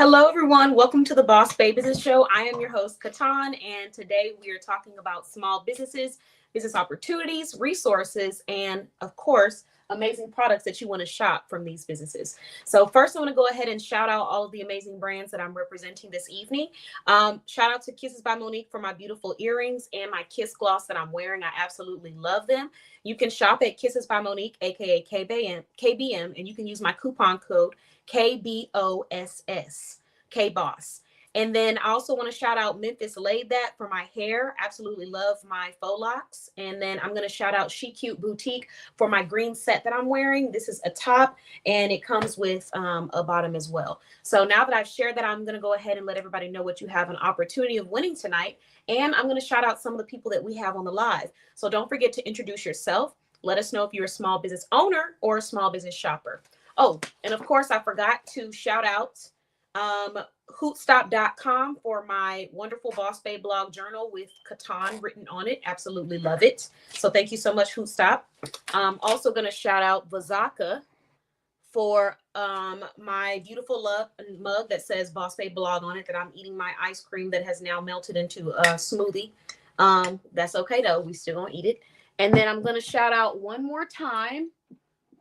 Hello, everyone. Welcome to the Boss Babe Business Show. I am your host, Katan, and today we are talking about small businesses, business opportunities, resources, and of course, amazing products that you want to shop from these businesses. So first, I want to go ahead and shout out all of the amazing brands that I'm representing this evening. Shout out to Kisses by Monique for my beautiful earrings and my Kiss gloss that I'm wearing. I absolutely love them. You can shop at Kisses by Monique, aka KBM, and you can use my coupon code KBOSS, KBOSS. And then I also want to shout out Memphis Laid That for my hair. Absolutely love my faux locks. And then I'm going to shout out She Cute Boutique for my green set that I'm wearing. This is a top and it comes with a bottom as well. So now that I've shared that, I'm going to go ahead and let everybody know what you have an opportunity of winning tonight. And I'm going to shout out some of the people that we have on the live. So don't forget to introduce yourself. Let us know if you're a small business owner or a small business shopper. Oh, and of course, I forgot to shout out hootstop.com for my wonderful Boss Babe blog journal with Katan written on it. Absolutely love it. So thank you so much, Hootstop. I'm also going to shout out Vazaka for my beautiful love mug that says Boss Babe blog on it, that I'm eating my ice cream that has now melted into a smoothie. That's okay, though. We still going to eat it. And then I'm going to shout out one more time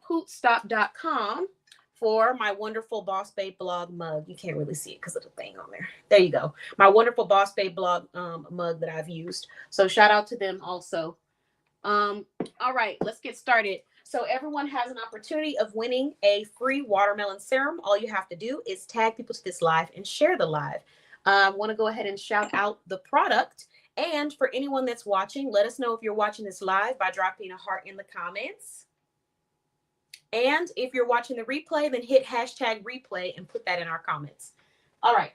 hootstop.com for my wonderful Boss Babe blog mug. You can't really see it because of the thing on there. There you go. My wonderful Boss Babe blog mug that I've used. So shout out to them also. All right, let's get started. So everyone has an opportunity of winning a free watermelon serum. All you have to do is tag people to this live and share the live. I want to go ahead and shout out the product. And for anyone that's watching, let us know if you're watching this live by dropping a heart in the comments. And if you're watching the replay, then hit hashtag replay and put that in our comments. All right.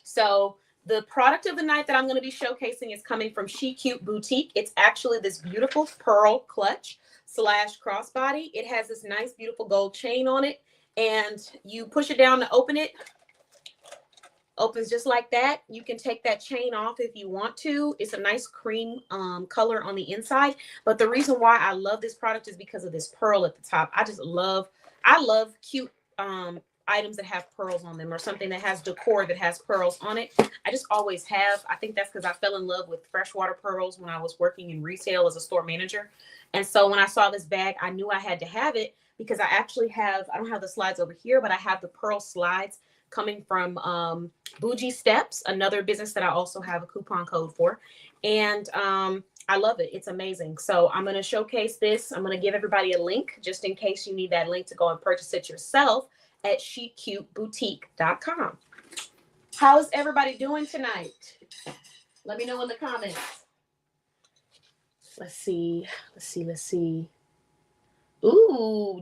So the product of the night that I'm going to be showcasing is coming from She Cute Boutique. It's actually this beautiful pearl clutch / crossbody. It has this nice, beautiful gold chain on it. And you push it down to open it. Opens just like that. You can take that chain off if you want to. It's a nice cream color on the inside. But the reason why I love this product is because of this pearl at the top. I love cute items that have pearls on them, or something that has decor that has pearls on it. I just always have. I think that's because I fell in love with freshwater pearls when I was working in retail as a store manager. And so when I saw this bag, I knew I had to have it because I don't have the slides over here, but I have the pearl slides coming from Bougie Steps, another business that I also have a coupon code for. And I love it. It's amazing. So I'm going to showcase this. I'm going to give everybody a link just in case you need that link to go and purchase it yourself at SheCuteBoutique.com. How's everybody doing tonight? Let me know in the comments. Let's see. Ooh,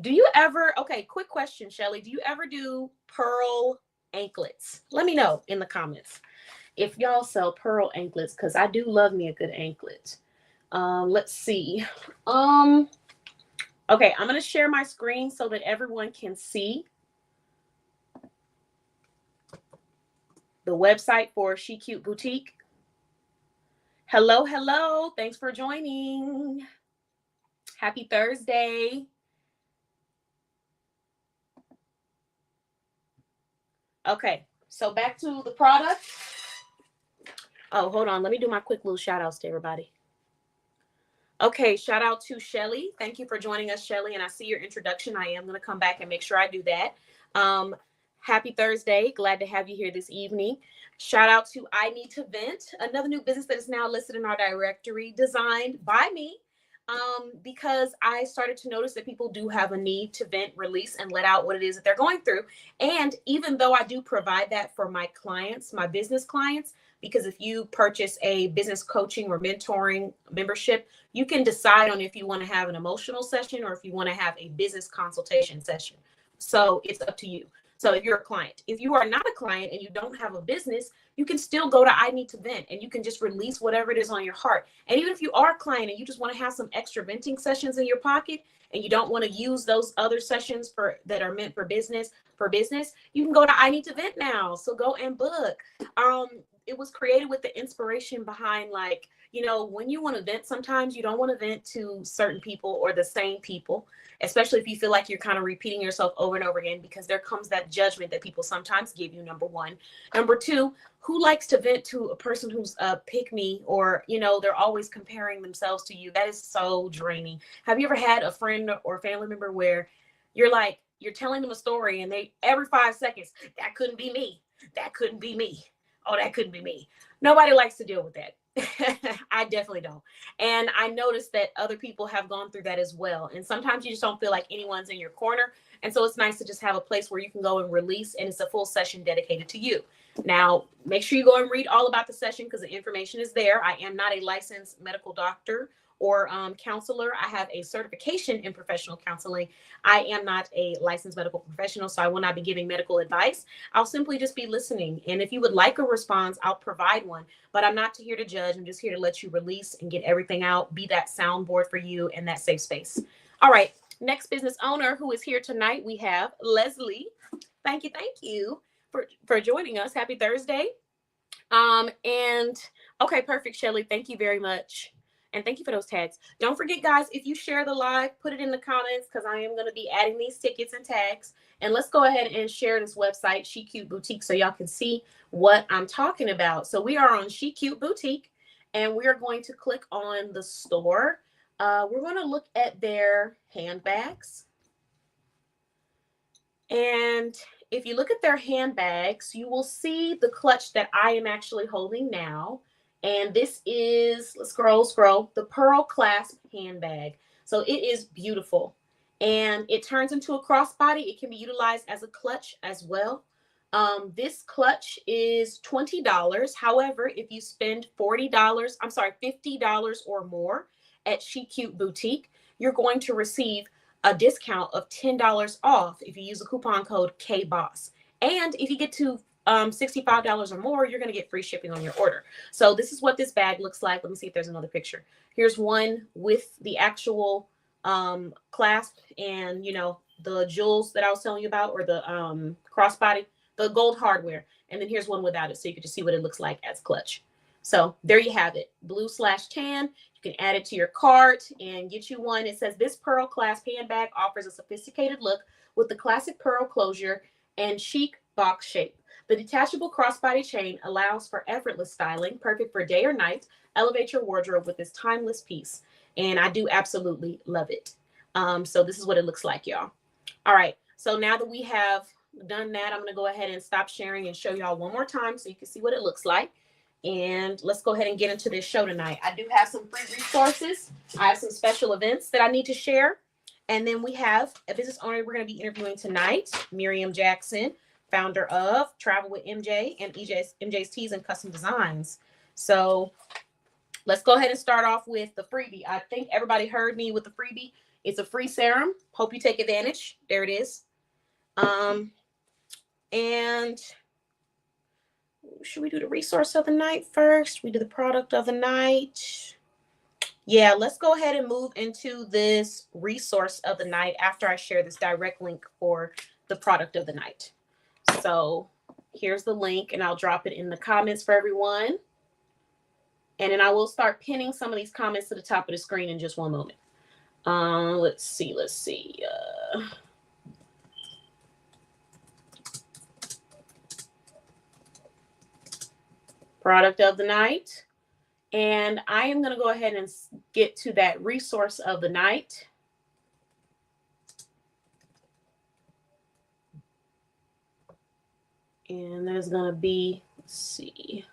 okay, quick question, Shelly. Do you ever do pearl anklets? Let me know in the comments if y'all sell pearl anklets, because I do love me a good anklet. Let's see. Okay, I'm going to share my screen so that everyone can see the website for She Cute Boutique. Hello. Thanks for joining. Happy Thursday. Okay, so back to the product. Oh, hold on. Let me do my quick little shout outs to everybody. Okay, shout out to Shelly. Thank you for joining us, Shelly. And I see your introduction. I am going to come back and make sure I do that. Happy Thursday. Glad to have you here this evening. Shout out to I Need to Vent, another new business that is now listed in our directory, designed by me. Because I started to notice that people do have a need to vent, release, and let out what it is that they're going through. And even though I do provide that for my clients, my business clients, because if you purchase a business coaching or mentoring membership, you can decide on if you want to have an emotional session or if you want to have a business consultation session. So it's up to you. So if you're a client, if you are not a client and you don't have a business, you can still go to I Need to Vent and you can just release whatever it is on your heart. And even if you are a client and you just want to have some extra venting sessions in your pocket and you don't want to use those other sessions that are meant for business, you can go to I Need to Vent now. So go and book. It was created with the inspiration behind, like, you know, when you want to vent, sometimes you don't want to vent to certain people or the same people, especially if you feel like you're kind of repeating yourself over and over again, because there comes that judgment that people sometimes give you, number one. Number two, who likes to vent to a person who's a pick me, or, you know, they're always comparing themselves to you? That is so draining. Have you ever had a friend or family member where you're like, you're telling them a story and they, every 5 seconds, that couldn't be me. That couldn't be me. Oh, that couldn't be me. Nobody likes to deal with that. I definitely don't. And I noticed that other people have gone through that as well. And sometimes you just don't feel like anyone's in your corner. And so it's nice to just have a place where you can go and release, and it's a full session dedicated to you. Now, make sure you go and read all about the session because the information is there. I am not a licensed medical doctor or counselor. I have a certification in professional counseling. I am not a licensed medical professional, so I will not be giving medical advice. I'll simply just be listening. And if you would like a response, I'll provide one. But I'm not here to judge. I'm just here to let you release and get everything out, be that soundboard for you and that safe space. All right. Next business owner who is here tonight, we have Leslie. Thank you for joining us. Happy Thursday. And okay, perfect, Shelly. Thank you very much. And thank you for those tags. Don't forget, guys, if you share the live, put it in the comments because I am going to be adding these tickets and tags. And let's go ahead and share this website, She Cute Boutique, so y'all can see what I'm talking about. So we are on She Cute Boutique, and we are going to click on the store. We're going to look at their handbags. And if you look at their handbags, you will see the clutch that I am actually holding now. And this is, let's scroll, the Pearl Clasp handbag. So it is beautiful. And it turns into a crossbody. It can be utilized as a clutch as well. This clutch is $20. However, if you spend $50 or more at She Cute Boutique, you're going to receive a discount of $10 off if you use the coupon code KBOSS. And if you get to $65 or more, you're going to get free shipping on your order. So this is what this bag looks like. Let me see if there's another picture. Here's one with the actual clasp and, you know, the jewels that I was telling you about, or the crossbody, the gold hardware. And then here's one without it, so you can just see what it looks like as clutch. So there you have it, blue/tan. You can add it to your cart and get you one. It says this Pearl Clasp handbag offers a sophisticated look with the classic pearl closure and chic box shape. The detachable crossbody chain allows for effortless styling, perfect for day or night. Elevate your wardrobe with this timeless piece. And I do absolutely love it. So this is what it looks like, y'all. All right. So now that we have done that, I'm going to go ahead and stop sharing and show y'all one more time so you can see what it looks like. And let's go ahead and get into this show tonight. I do have some free resources. I have some special events that I need to share. And then we have a business owner we're going to be interviewing tonight, Miriam Jackson, founder of Travel with MJ and MJ's Tees and Custom Designs. So let's go ahead and start off with the freebie. I think everybody heard me with the freebie. It's a free serum. Hope you take advantage. There it is. And should we do the resource of the night first? We do the product of the night. Yeah, let's go ahead and move into this resource of the night after I share this direct link for the product of the night. So here's the link, and I'll drop it in the comments for everyone. And then I will start pinning some of these comments to the top of the screen in just one moment. Let's see. Product of the night. And I am going to go ahead and get to that resource of the night. And there's going to be, let's see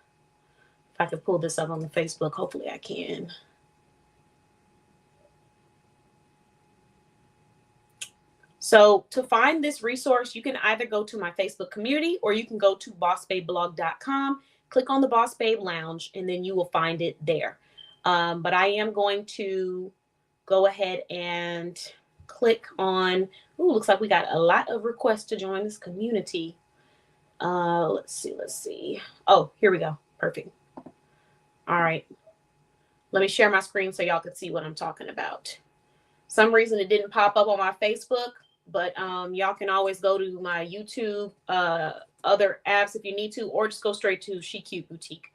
if I can pull this up on the Facebook. Hopefully I can. So to find this resource, you can either go to my Facebook community or you can go to bossbabeblog.com, click on the Boss Babe Lounge, and then you will find it there. But I am going to go ahead and click on, looks like we got a lot of requests to join this community. Let's see. Oh, here we go. Perfect. All right. Let me share my screen so y'all can see what I'm talking about. Some reason it didn't pop up on my Facebook, but y'all can always go to my YouTube, other apps if you need to, or just go straight to She Cute Boutique.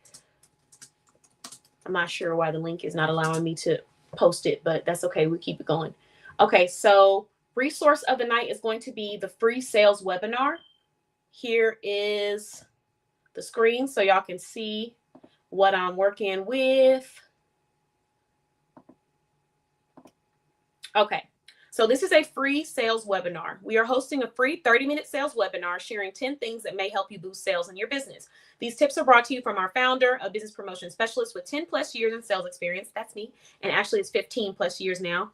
I'm not sure why the link is not allowing me to post it, but that's okay. We keep it going. Okay, so resource of the night is going to be the free sales webinar. Here is the screen so y'all can see what I'm working with. Okay, so this is a free sales webinar. We are hosting a free 30-minute sales webinar sharing 10 things that may help you boost sales in your business. These tips are brought to you from our founder, a business promotion specialist with 10 plus years in sales experience. That's me. And actually it's 15 plus years now.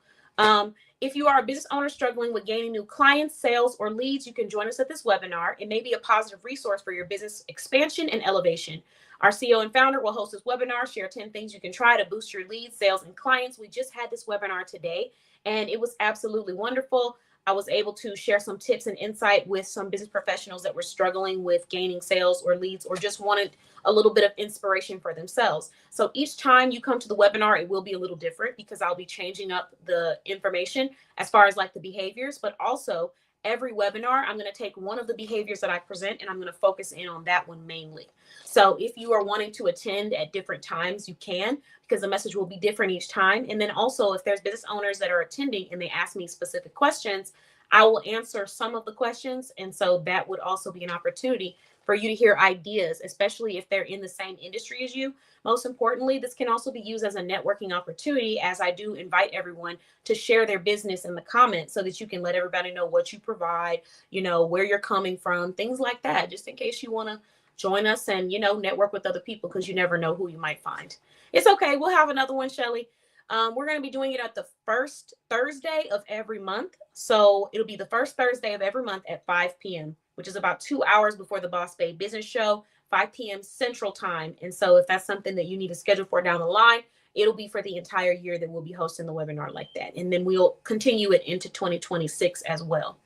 If you are a business owner struggling with gaining new clients, sales, or leads, you can join us at this webinar. It may be a positive resource for your business expansion and elevation. Our CEO and founder will host this webinar, share 10 things you can try to boost your leads, sales, and clients. We just had this webinar today, and it was absolutely wonderful. I was able to share some tips and insight with some business professionals that were struggling with gaining sales or leads or just wanted a little bit of inspiration for themselves. So each time you come to the webinar, it will be a little different because I'll be changing up the information as far as like the behaviors, but also every webinar, I'm going to take one of the behaviors that I present and I'm going to focus in on that one mainly. So if you are wanting to attend at different times, you can, because the message will be different each time. And then also if there's business owners that are attending and they ask me specific questions, I will answer some of the questions. And so that would also be an opportunity for you to hear ideas, especially if they're in the same industry as you. Most importantly, this can also be used as a networking opportunity, as I do invite everyone to share their business in the comments so that you can let everybody know what you provide, you know, where you're coming from, things like that, just in case you want to join us and, you know, network with other people, because you never know who you might find. It's okay. We'll have another one, Shelly. We're going to be doing it at the first Thursday of every month. So it'll be the first Thursday of every month at 5 p.m., which is about 2 hours before the Boss Babe Business Show, 5 p.m. Central Time. And so if that's something that you need to schedule for down the line, it'll be for the entire year that we'll be hosting the webinar like that. And then we'll continue it into 2026 as well.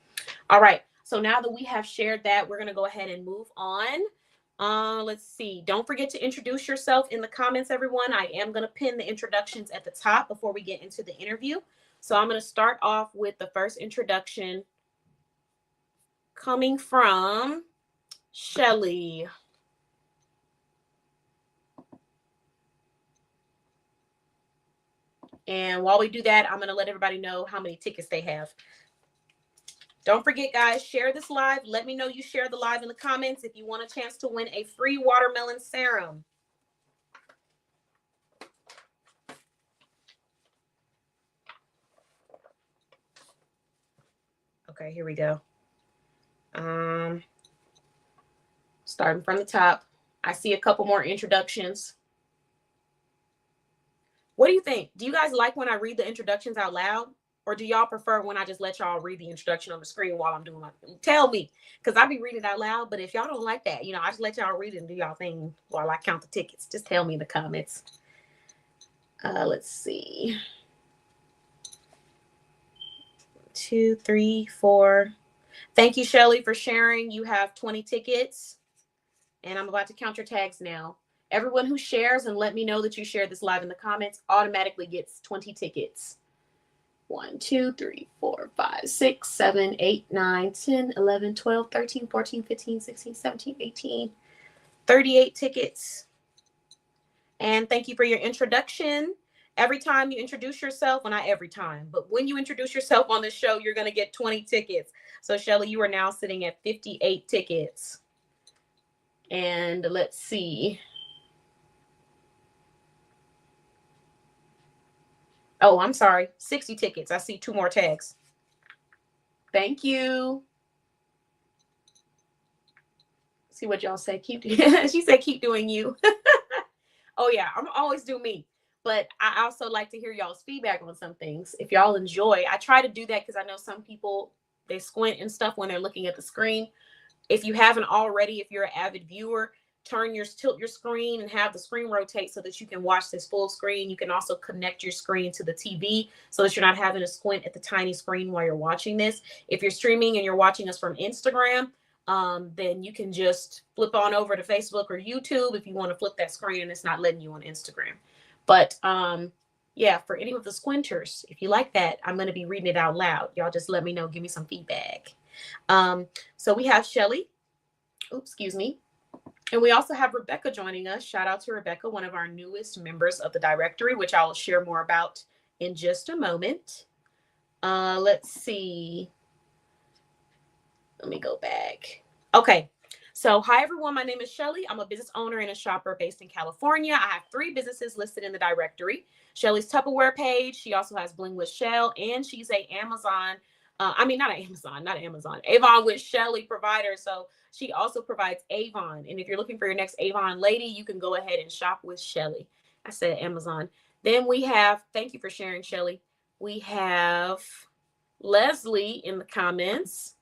All right. So now that we have shared that, we're going to go ahead and move on. Let's see. Don't forget to introduce yourself in the comments, everyone. I am going to pin the introductions at the top before we get into the interview. So I'm going to start off with the first introduction coming from Shelly. And while we do that, I'm going to let everybody know how many tickets they have. Don't forget, guys, share this live. Let me know you share the live in the comments if you want a chance to win a free watermelon serum. Okay, here we go. Starting from the top. I see a couple more introductions. What do you think? Do you guys like when I read the introductions out loud? Or do y'all prefer when I just let y'all read the introduction on the screen while I'm doing my thing? Tell me, because I be reading it out loud. But if y'all don't like that, you know, I just let y'all read it and do y'all thing while I count the tickets. Just tell me in the comments. Let's see. 2, 3, 4. Thank you, Shelly, for sharing. You have 20 tickets. And I'm about to count your tags now. Everyone who shares and let me know that you shared this live in the comments automatically gets 20 tickets. 1, 2, 3, 4, 5, 6, 7, 8, 9, 10, 11, 12, 13, 14, 15, 16, 17, 18, 38 tickets. And thank you for your introduction. Every time you introduce yourself, well, not every time, but when you introduce yourself on the show, you're going to get 20 tickets. So Shelly, you are now sitting at 58 tickets. And let's see. Oh, I'm sorry. 60 tickets. I see 2 more tags. Thank you. See what y'all say. Keep. She said, keep doing you. Oh, yeah. I'm always do me. But I also like to hear y'all's feedback on some things. If y'all enjoy, I try to do that because I know some people, they squint and stuff when they're looking at the screen. If you haven't already, if you're an avid viewer, tilt your screen and have the screen rotate so that you can watch this full screen. You can also connect your screen to the TV so that you're not having to squint at the tiny screen while you're watching this. If you're streaming and you're watching us from Instagram, then you can just flip on over to Facebook or YouTube if you want to flip that screen and it's not letting you on Instagram. But yeah, for any of the squinters, if you like that, I'm going to be reading it out loud. Y'all just let me know. Give me some feedback. So we have Shelly. Oops, excuse me. And we also have Rebecca joining us. Shout out to Rebecca, one of our newest members of the directory, which I will share more about in just a moment. Let's see. Let me go back. Okay. So, hi everyone. My name is Shelly. I'm a business owner and a shopper based in California. I have 3 businesses listed in the directory. Shelly's Tupperware page. She also has Bling with Shell, and she's a Amazon. Not Amazon. Avon with Shelly provider. So she also provides Avon. And if you're looking for your next Avon lady, you can go ahead and shop with Shelly. I said Amazon. Then we have. Thank you for sharing, Shelly. We have Leslie in the comments.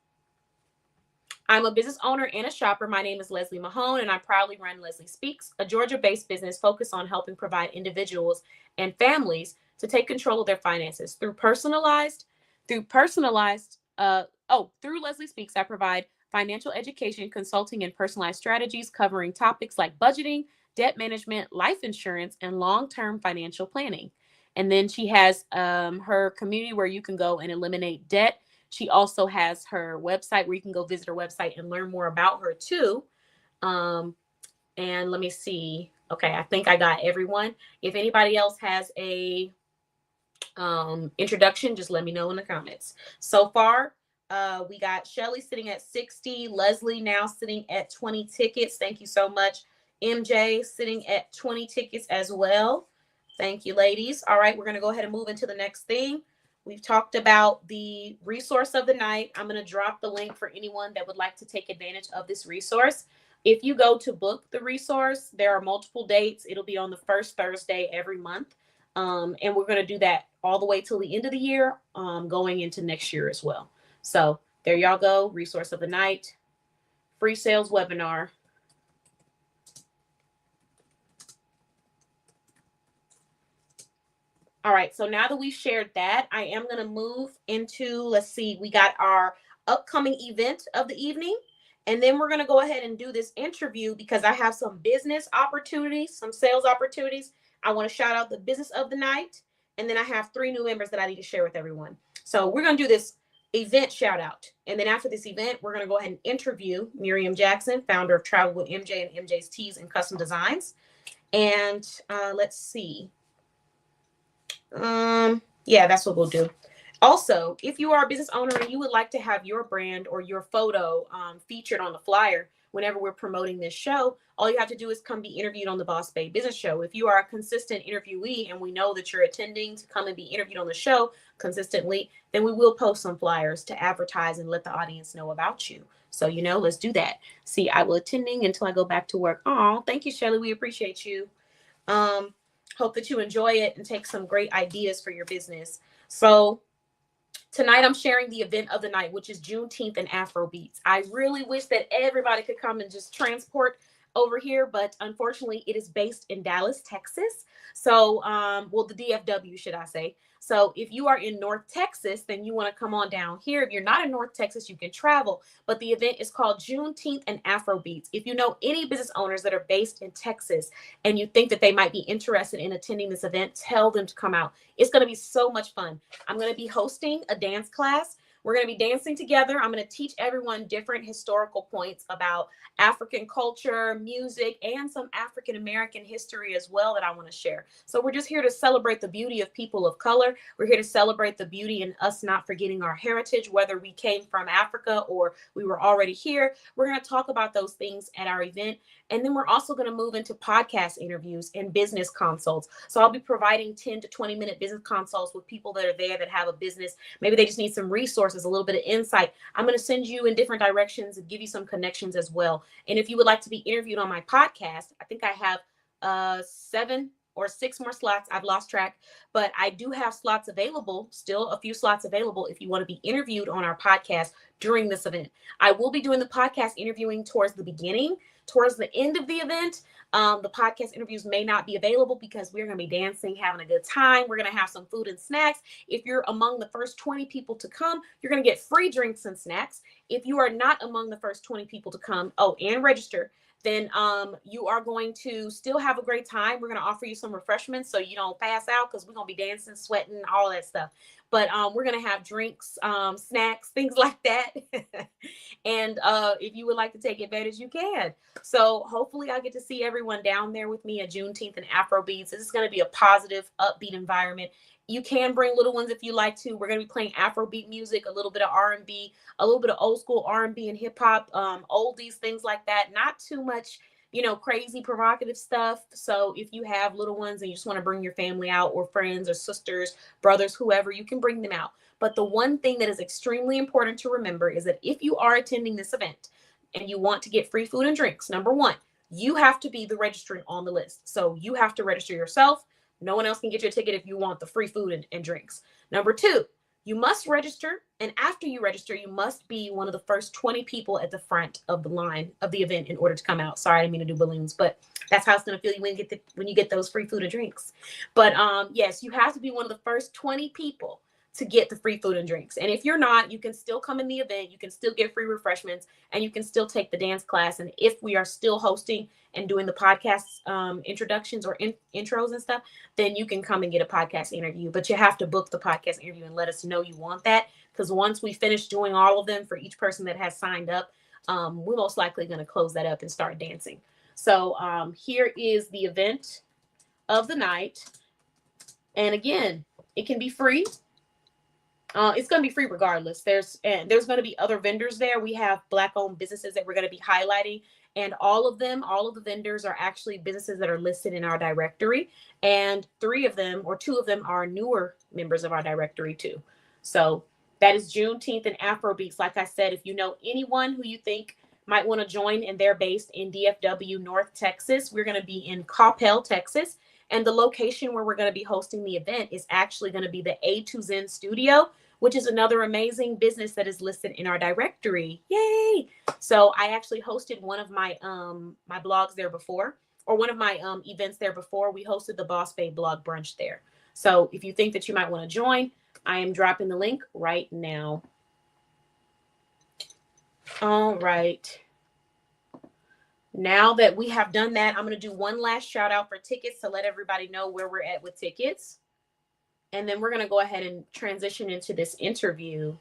I'm a business owner and a shopper. My name is Leslie Mahone, and I proudly run Leslie Speaks, a Georgia-based business focused on helping provide individuals and families to take control of their finances through Leslie Speaks. I provide financial education, consulting, and personalized strategies covering topics like budgeting, debt management, life insurance, and long-term financial planning. And then she has her community where you can go and eliminate debt. She also has her website where you can go visit her website and learn more about her too. And let me see. Okay, I think I got everyone. If anybody else has a introduction, just let me know in the comments. So far, we got Shelly sitting at 60, Leslie now sitting at 20 tickets. Thank you so much. MJ sitting at 20 tickets as well. Thank you, ladies. All right, we're going to go ahead and move into the next thing. We've talked about the resource of the night. I'm going to drop the link for anyone that would like to take advantage of this resource. If you go to book the resource, there are multiple dates. It'll be on the first Thursday every month. And we're going to do that all the way till the end of the year, going into next year as well. So there y'all go. Resource of the night, free sales webinar. All right, so now that we've shared that, I am going to move into, let's see, we got our upcoming event of the evening. And then we're going to go ahead and do this interview because I have some business opportunities, some sales opportunities. I want to shout out the business of the night. And then I have 3 new members that I need to share with everyone. So we're going to do this event shout out. And then after this event, we're going to go ahead and interview Miriam Jackson, founder of Travel with MJ and MJ's Tees and Custom Designs. And let's see. Yeah, that's what we'll do. Also, if you are a business owner and you would like to have your brand or your photo featured on the flyer whenever we're promoting this show, all you have to do is come be interviewed on the Boss Babe Business Show. If you are a consistent interviewee and we know that you're attending to come and be interviewed on the show consistently, then we will post some flyers to advertise and let the audience know about you. So, let's do that. See, I will attending until I go back to work. Oh, thank you, Shelly. We appreciate you. Hope that you enjoy it and take some great ideas for your business. So tonight I'm sharing the event of the night, which is Juneteenth and Afrobeats. I really wish that everybody could come and just transport over here, but unfortunately it is based in Dallas, Texas. So, the DFW, should I say. So if you are in North Texas, then you want to come on down here. If you're not in North Texas, you can travel. But the event is called Juneteenth and Afrobeats. If you know any business owners that are based in Texas and you think that they might be interested in attending this event, tell them to come out. It's going to be so much fun. I'm going to be hosting a dance class. We're going to be dancing together. I'm going to teach everyone different historical points about African culture, music, and some African American history as well that I want to share. So we're just here to celebrate the beauty of people of color. We're here to celebrate the beauty in us not forgetting our heritage, whether we came from Africa or we were already here. We're going to talk about those things at our event. And then we're also going to move into podcast interviews and business consults. So I'll be providing 10 to 20-minute business consults with people that are there that have a business. Maybe they just need some resources, a little bit of insight. I'm going to send you in different directions and give you some connections as well. And if you would like to be interviewed on my podcast, I think I have 7 or 6 more slots. I've lost track, but I do have slots available, still a few slots available if you want to be interviewed on our podcast during this event. I will be doing the podcast interviewing towards the beginning. Towards the end of the event, the podcast interviews may not be available because we're going to be dancing, having a good time. We're going to have some food and snacks. If you're among the first 20 people to come, you're going to get free drinks and snacks. If you are not among the first 20 people to come, and register, then you are going to still have a great time. We're going to offer you some refreshments so you don't pass out because we're going to be dancing, sweating, all that stuff. But we're going to have drinks, snacks, things like that. And if you would like to take advantage, you can. So hopefully I'll get to see everyone down there with me at Juneteenth and Afrobeats. This is going to be a positive, upbeat environment. You can bring little ones if you like to. We're going to be playing Afrobeat music, a little bit of R&B, a little bit of old school R&B and hip hop, oldies, things like that. Not too much, crazy provocative stuff. So if you have little ones and you just want to bring your family out, or friends or sisters, brothers, whoever, you can bring them out. But the one thing that is extremely important to remember is that if you are attending this event and you want to get free food and drinks, number one, you have to be the registrant on the list. So you have to register yourself. No one else can get you a ticket if you want the free food and drinks. Number two, you must register. And after you register, you must be one of the first 20 people at the front of the line of the event in order to come out. Sorry, I didn't mean to do balloons, but that's how it's going to feel when you get those free food and drinks. But yes, you have to be one of the first 20 people to get the free food and drinks. And if you're not, you can still come in the event. You can still get free refreshments, and you can still take the dance class. And if we are still hosting and doing the podcast introductions or intros and stuff, then you can come and get a podcast interview. But you have to book the podcast interview and let us know you want that. Because once we finish doing all of them for each person that has signed up, we're most likely going to close that up and start dancing. So here is the event of the night. And again, it can be free. It's going to be free regardless. There's going to be other vendors there. We have Black-owned businesses that we're going to be highlighting. And all of the vendors are actually businesses that are listed in our directory. And 2 of them are newer members of our directory too. So that is Juneteenth and Afrobeats. Like I said, if you know anyone who you think might want to join and they're based in DFW, North Texas, we're going to be in Coppell, Texas. And the location where we're going to be hosting the event is actually going to be the A2Zen Studio, which is another amazing business that is listed in our directory. Yay! So I actually hosted one of my my blogs there before, or one of my events there before. We hosted the Boss Babe blog brunch there. So if you think that you might want to join, I am dropping the link right now. All right. Now that we have done that, I'm going to do one last shout out for tickets to let everybody know where we're at with tickets. And then we're going to go ahead and transition into this interview.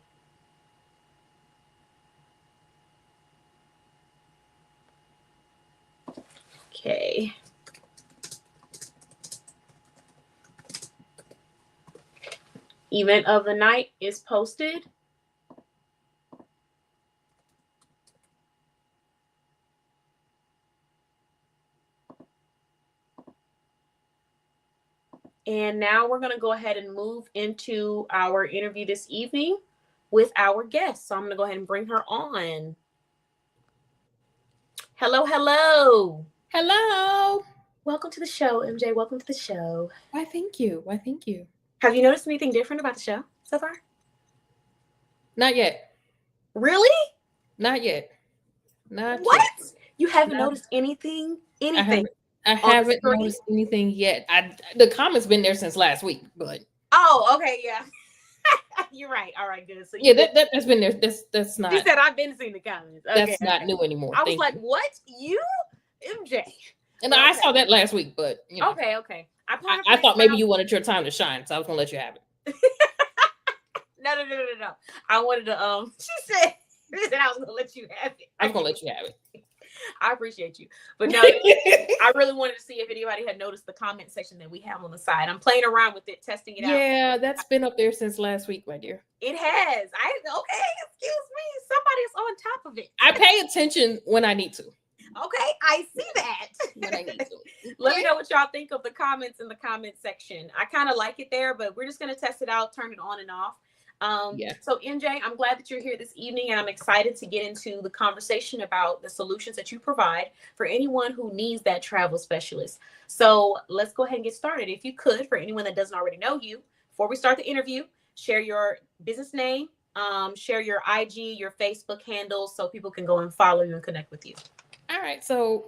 Okay. Event of the night is posted. And now we're going to go ahead and move into our interview this evening with our guest. So I'm going to go ahead and bring her on. Hello, hello. Hello. Welcome to the show, MJ. Welcome to the show. Why, thank you. Why, thank you. Have you noticed anything different about the show so far? Not yet. Really? Not yet. What? You haven't noticed anything? Anything? I haven't noticed anything yet. The comment's been there since last week, but okay, yeah. You're right. All right, good. So yeah, that's been there. That's not. You said I've been seeing the comments. Okay, that's not new anymore. I was like, what? You, MJ? And I saw that last week, but okay. I thought maybe you wanted your time to shine, so I was gonna let you have it. No. I wanted to. She said I was gonna let you have it. I was gonna let you have it. I appreciate you. But no, I really wanted to see if anybody had noticed the comment section that we have on the side. I'm playing around with it, testing it out. Yeah, that's been up there since last week, my dear. It has. Excuse me. Somebody's on top of it. I pay attention when I need to. Okay, I see that. When I need to. Let me know what y'all think of the comments in the comment section. I kind of like it there, but we're just going to test it out, turn it on and off. So MJ, I'm glad that you're here this evening, and I'm excited to get into the conversation about the solutions that you provide for anyone who needs that travel specialist. So let's go ahead and get started. If you could, for anyone that doesn't already know you, before we start the interview, share your business name, share your IG, your Facebook handles, so people can go and follow you and connect with you. All right. So,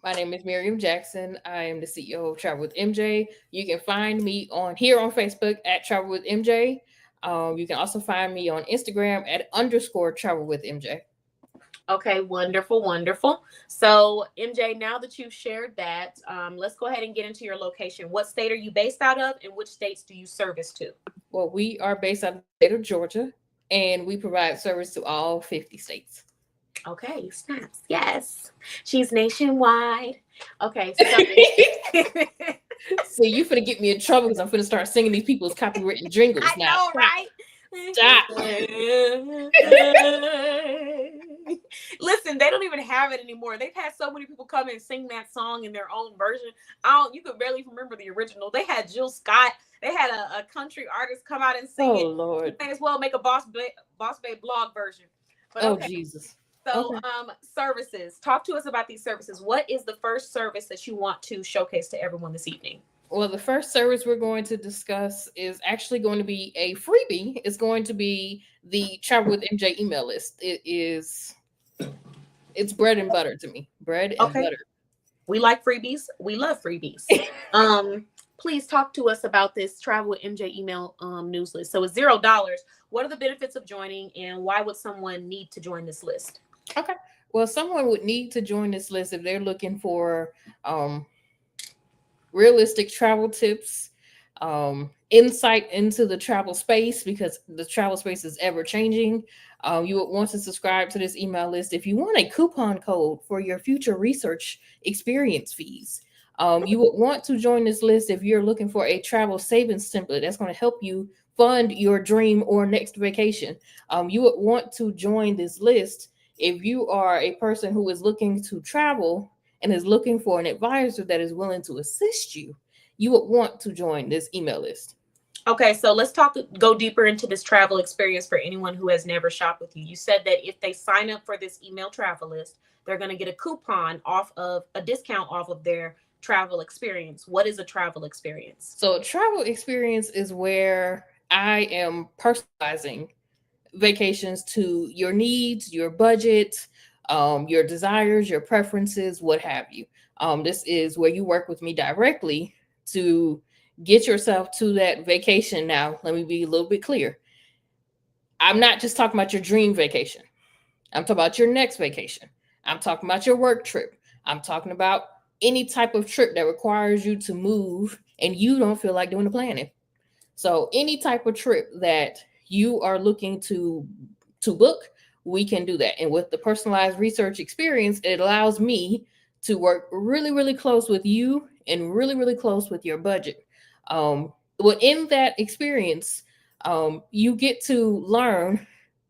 my name is Miriam Jackson. I am the CEO of Travel with MJ. You can find me on Facebook at Travel with MJ. You can also find me on Instagram at _Travel with MJ. Okay, wonderful, wonderful. So, MJ, now that you've shared that, let's go ahead and get into your location. What state are you based out of, and which states do you service to? Well, we are based out of the state of Georgia, and we provide service to all 50 states. Okay, snaps. Yes, she's nationwide. Okay, so So you finna get me in trouble because I'm finna start singing these people's copywritten jingles I now. know, right? Stop. Listen, they don't even have it anymore. They've had so many people come and sing that song in their own version. I don't. You could barely remember the original. They had Jill Scott. They had a country artist come out and sing Oh it. Lord. May as well make a Boss Babe blog version. But Oh okay. Jesus. So, Okay. services. Talk to us about these services. What is the first service that you want to showcase to everyone this evening? Well, the first service we're going to discuss is actually going to be a freebie. It's going to be the Travel with MJ email list. It's bread and butter to me. Bread and Okay. butter. We like freebies. We love freebies. Please talk to us about this Travel with MJ email news list. So it's $0. What are the benefits of joining, and why would someone need to join this list? Okay. Well, someone would need to join this list if they're looking for realistic travel tips, insight into the travel space, because the travel space is ever changing. You would want to subscribe to this email list if you want a coupon code for your future research experience fees. You would want to join this list if you're looking for a travel savings template that's going to help you fund your dream or next vacation. You would want to join this list if you are a person who is looking to travel and is looking for an advisor that is willing to assist you. You would want to join this email list. Okay, so let's go deeper into this travel experience for anyone who has never shopped with you. You said that if they sign up for this email travel list, they're going to get a coupon off of a discount off of their travel experience. What is a travel experience? So, a travel experience is where I am personalizing vacations to your needs, your budget, your desires, your preferences, what have you. This is where you work with me directly to get yourself to that vacation. Now, let me be a little bit clear. I'm not just talking about your dream vacation. I'm talking about your next vacation. I'm talking about your work trip. I'm talking about any type of trip that requires you to move and you don't feel like doing the planning. So any type of trip that you are looking to book, we can do that. And with the personalized research experience, it allows me to work really, really close with you and really, really close with your budget. Within that experience, you get to learn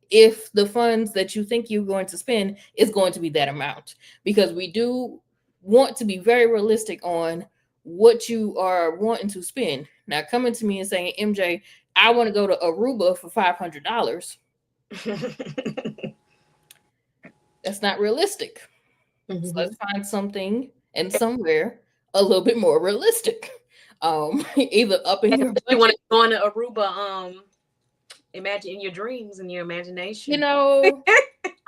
if the funds that you think you're going to spend is going to be that amount, because we do want to be very realistic on what you are wanting to spend. Now, coming to me and saying, MJ, I want to go to Aruba for $500. That's not realistic. Mm-hmm. So let's find something and somewhere a little bit more realistic. Either up in your budget. You want to go on to Aruba, imagine in your dreams and your imagination. You know,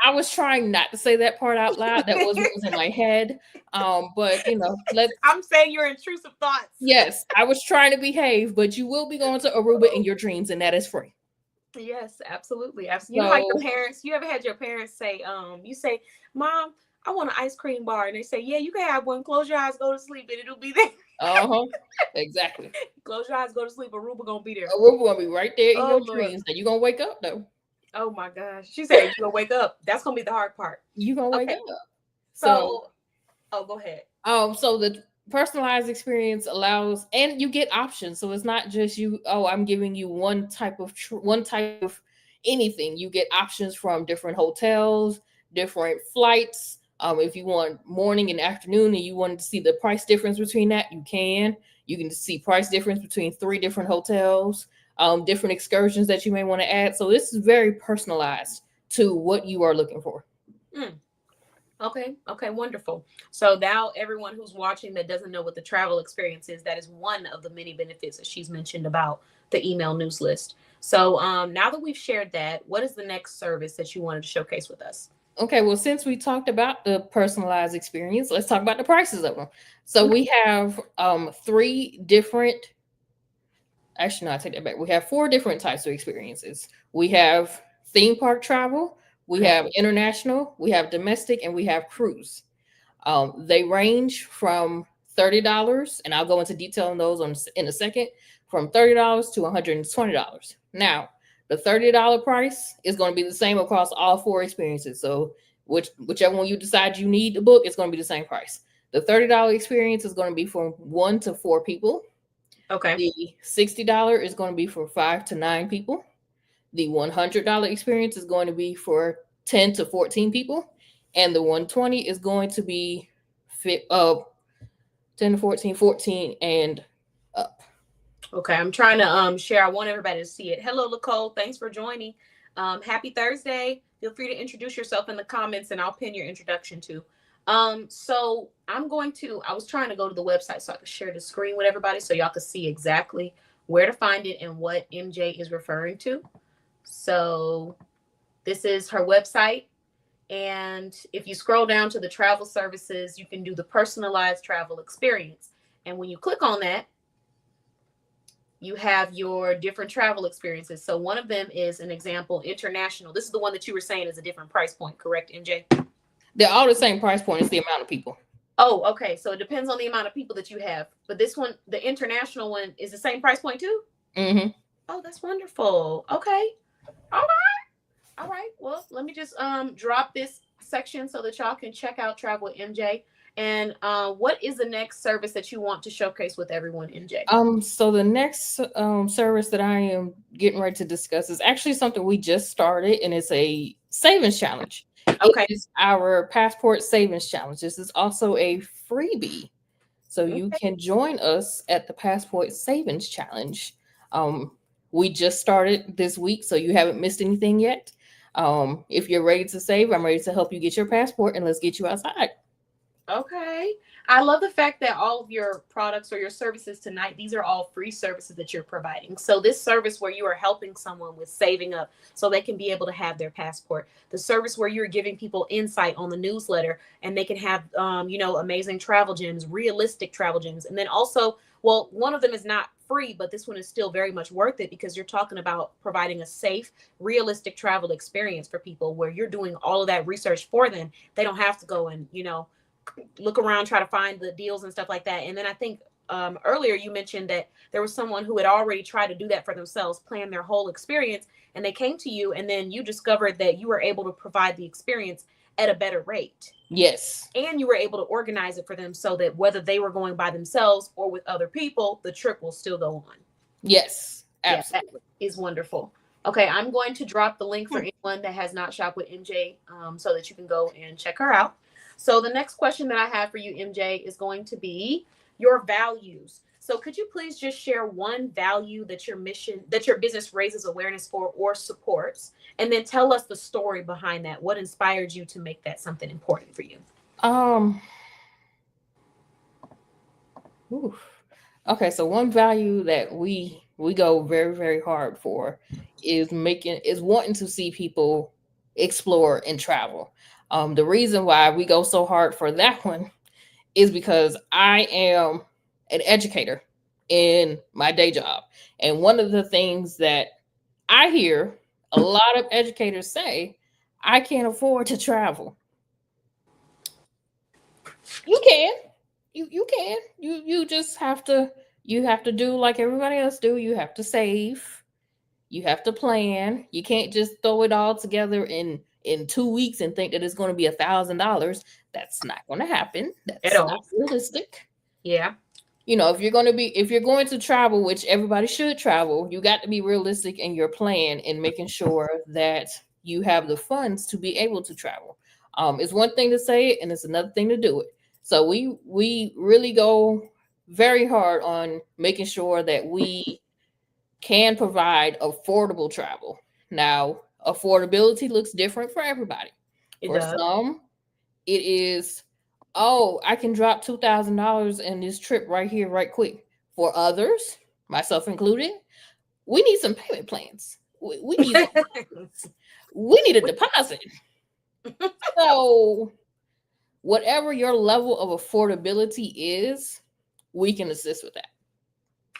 I was trying not to say that part out loud. That was what was in my head. But you know, I'm saying your intrusive thoughts. Yes, I was trying to behave, but you will be going to Aruba in your dreams, and that is free. Yes, absolutely. Absolutely. You know, like your parents, you ever had your parents say, you say, Mom, I want an ice cream bar. And they say, yeah, you can have one. Close your eyes, go to sleep, and it'll be there. Exactly. Close your eyes, go to sleep. Aruba gonna be there. Aruba gonna be right there in your dreams. Now you gonna wake up though. Oh my gosh. She said you gonna wake up. That's gonna be the hard part. You gonna wake up. So go ahead. So the personalized experience allows, and you get options. So it's not just you, I'm giving you one type of anything. You get options from different hotels, different flights. If you want morning and afternoon and you want to see the price difference between that, you can see price difference between 3 different hotels, different excursions that you may want to add. So this is very personalized to what you are looking for. Okay, wonderful. So now everyone who's watching that doesn't know what the travel experience is, that is one of the many benefits that she's mentioned about the email news list. So now that we've shared that, what is the next service that you wanted to showcase with us? Okay, well, since we talked about the personalized experience, let's talk about the prices of them. So we have 3 different, actually, no, I take that back. We have 4 different types of experiences. We have theme park travel, We have international, we have domestic, and we have cruise. They range from $30, and I'll go into detail on those in a second, from $30 to $120. Now, the $30 price is going to be the same across all 4 experiences. So whichever one you decide you need to book, it's going to be the same price. The $30 experience is going to be for 1 to 4 people. Okay. The $60 is going to be for 5 to 9 people. The $100 experience is going to be for 10 to 14 people. And the 120 is going to be 10 to 14 and up. Okay, I'm trying to share. I want everybody to see it. Hello, Nicole. Thanks for joining. Happy Thursday. Feel free to introduce yourself in the comments, and I'll pin your introduction too. So I was trying to go to the website so I could share the screen with everybody so y'all could see exactly where to find it and what MJ is referring to. So this is her website. And if you scroll down to the travel services, you can do the personalized travel experience. And when you click on that, you have your different travel experiences. So one of them is an example, international. This is the one that you were saying is a different price point, correct, MJ? They're all the same price point. It's the amount of people. Oh, okay. So it depends on the amount of people that you have. But this one, the international one, is the same price point too? Mm-hmm. Oh, that's wonderful. Okay. All right. All right. Well, let me just drop this section so that y'all can check out Travel with MJ. And what is the next service that you want to showcase with everyone, MJ? So the next service that I am getting ready to discuss is actually something we just started, and it's a savings challenge. Okay. It is our passport savings challenge. This is also a freebie. So you can join us at the passport savings challenge. We just started this week, so you haven't missed anything yet. If you're ready to save, I'm ready to help you get your passport, and let's get you outside. Okay. I love the fact that all of your products or your services tonight, these are all free services that you're providing. So this service where you are helping someone with saving up so they can be able to have their passport, the service where you're giving people insight on the newsletter and they can have, amazing travel gems, realistic travel gems. And then also, well, one of them is not free, but this one is still very much worth it because you're talking about providing a safe, realistic travel experience for people where you're doing all of that research for them. They don't have to go and, look around, try to find the deals and stuff like that. And then I think earlier you mentioned that there was someone who had already tried to do that for themselves, plan their whole experience, and they came to you and then you discovered that you were able to provide the experience at a better rate. Yes. And you were able to organize it for them so that whether they were going by themselves or with other people, the trip will still go on. Yes, absolutely. Yeah, that is wonderful. Okay, I'm going to drop the link for anyone that has not shopped with MJ so that you can go and check her out. So the next question that I have for you, MJ, is going to be your values. So could you please just share one value that your business raises awareness for or supports, and then tell us the story behind that. What inspired you to make that something important for you? Okay, so one value that we go very, very hard for is wanting to see people explore and travel. The reason why we go so hard for that one is because I am an educator in my day job. And one of the things that I hear a lot of educators say, I can't afford to travel. You can. You can. You just have to do like everybody else do. You have to save. You have to plan. You can't just throw it all together in 2 weeks and think that it's going to be $1,000. That's not going to happen. That's not realistic. Yeah. If you're going to travel, which everybody should travel, you got to be realistic in your plan and making sure that you have the funds to be able to travel. It's one thing to say it and it's another thing to do it. So we really go very hard on making sure that we can provide affordable travel. Now, affordability looks different for everybody. For some, it is, I can drop $2,000 in this trip right here, right quick. For others, myself included, we need some payment plans. We need a deposit. So whatever your level of affordability is, we can assist with that.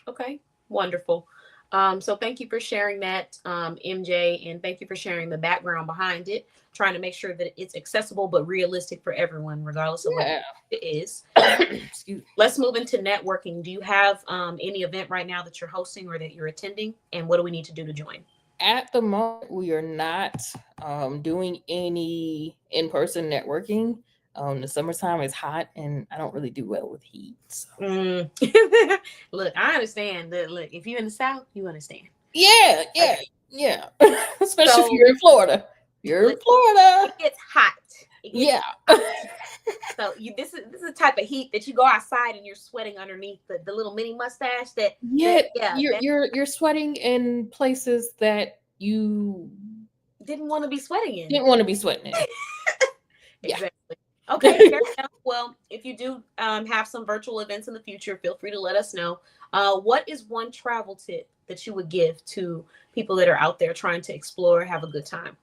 Okay, wonderful. So thank you for sharing that, MJ, and thank you for sharing the background behind it, trying to make sure that it's accessible but realistic for everyone, regardless of what Yeah. it is. Excuse me. Let's move into networking. Do you have any event right now that you're hosting or that you're attending? And what do we need to do to join? At the moment, we are not doing any in-person networking. The summertime is hot, and I don't really do well with heat. So. Mm. Look, I understand that. Look, if you're in the South, you understand. Yeah, Okay. yeah. Especially if So, you're in Florida. You're in look, Florida. it gets hot. It gets Yeah. hot. So this is the type of heat that you go outside and you're sweating underneath the little mini mustache that Yet yeah that you're sweating in places that you didn't want to be sweating in. didn't want to be sweating in. Yeah. Exactly. Okay, fair enough. Well, if you do have some virtual events in the future, feel free to let us know. What is one travel tip that you would give to people that are out there trying to explore, have a good time?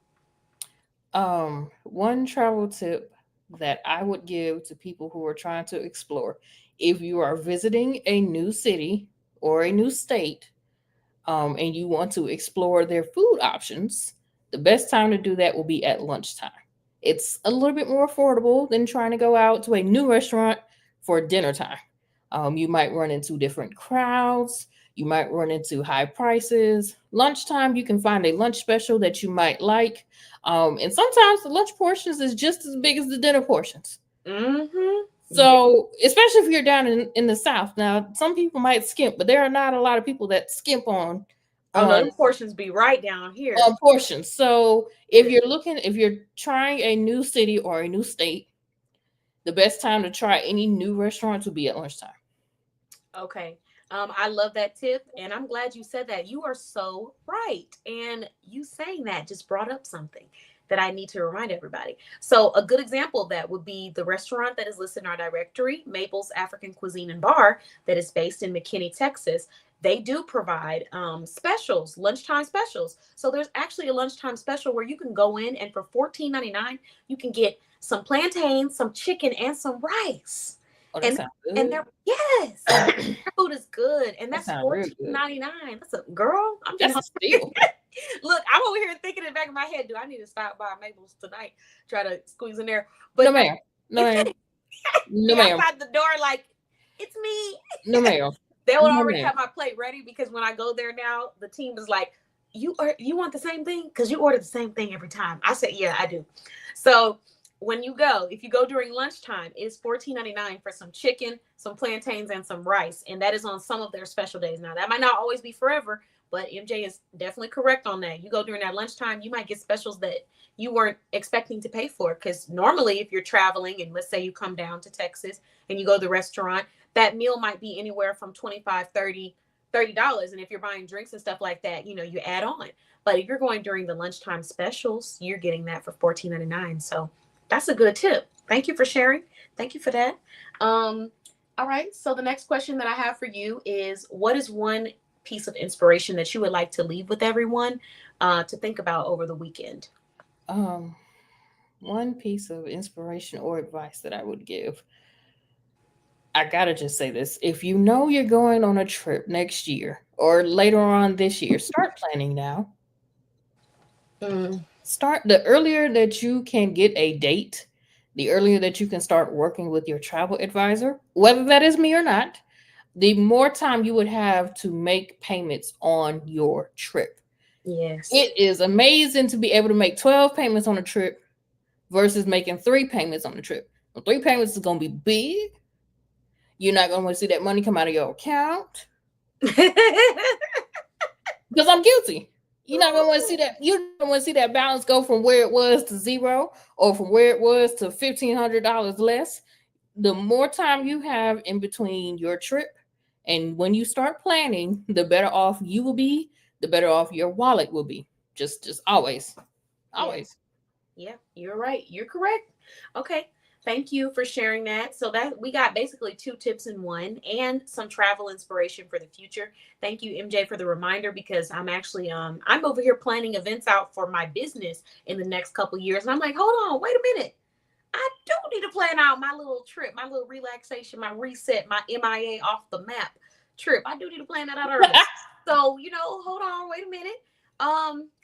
One travel tip that I would give to people who are trying to explore, if you are visiting a new city or a new state, and you want to explore their food options, the best time to do that will be at lunchtime. It's a little bit more affordable than trying to go out to a new restaurant for dinner time. You might run into different crowds. You might run into high prices. Lunchtime, you can find a lunch special that you might like. And sometimes the lunch portions is just as big as the dinner portions. Mm-hmm. So, especially if you're down in the South. Now, some people might skimp, but there are not a lot of people that skimp Oh no, on them portions be right down here. portions. So, if you're trying a new city or a new state, the best time to try any new restaurants would be at lunchtime. Okay. I love that tip, and I'm glad you said that. You are so right. And you saying that just brought up something that I need to remind everybody. So, a good example of that would be the restaurant that is listed in our directory, Mabel's African Cuisine and Bar, that is based in McKinney, Texas. They do provide specials, lunchtime specials. So, there's actually a lunchtime special where you can go in and for $14.99, you can get some plantains, some chicken, and some rice. Oh, that And sounds and good. they're yes, their food is good, and That that's sounds real good. $14.99. That's a girl. I'm getting That's a hungry. steal. Look, I'm over here thinking in the back of my head, do I need to stop by Mabel's tonight? Try to squeeze in there, No, but no, ma'am. No, ma'am. No, be ma'am. outside the door like it's me. No, ma'am. They would No, already ma'am. have my plate ready because when I go there now, the team is like, you want the same thing? Because you order the same thing every time. I said, yeah, I do. So when you go, if you go during lunchtime, it's $14.99 for some chicken, some plantains, and some rice. And that is on some of their special days. Now that might not always be forever, but MJ is definitely correct on that. You go during that lunchtime, you might get specials that you weren't expecting to pay for. Because normally, if you're traveling and let's say you come down to Texas and you go to the restaurant, that meal might be anywhere from 25, 30 $30. And if you're buying drinks and stuff like that, you add on. But if you're going during the lunchtime specials, you're getting that for $14.99. So that's a good tip. Thank you for sharing. Thank you for that. All right. So the next question that I have for you is, what is one piece of inspiration that you would like to leave with everyone to think about over the weekend? Um, One piece of inspiration or advice that I would give. I gotta just say this. If you know you're going on a trip next year or later on this year, start planning now. Mm, Start the earlier that you can get a date, the earlier that you can start working with your travel advisor, whether that is me or not, the more time you would have to make payments on your trip. yes. It is amazing to be able to make 12 payments on a trip versus making 3 payments on the trip. Well, 3 payments is going to be big. You're not going to want to see that money come out of your account because I'm guilty. You're not going to want to see that. You don't want to see that balance go from where it was to zero or from where it was to $1,500 less. The more time you have in between your trip and when you start planning, the better off you will be, the better off your wallet will be. Just always. Yeah. Always. Yeah, you're right. You're correct. Okay. Thank you for sharing that. So that we got basically two tips in one and some travel inspiration for the future. Thank you, MJ, for the reminder because I'm over here planning events out for my business in the next couple years. And I'm like, hold on, wait a minute. I do need to plan out my little trip, my little relaxation, my reset, my MIA off the map trip. I do need to plan that out early. So, hold on, wait a minute.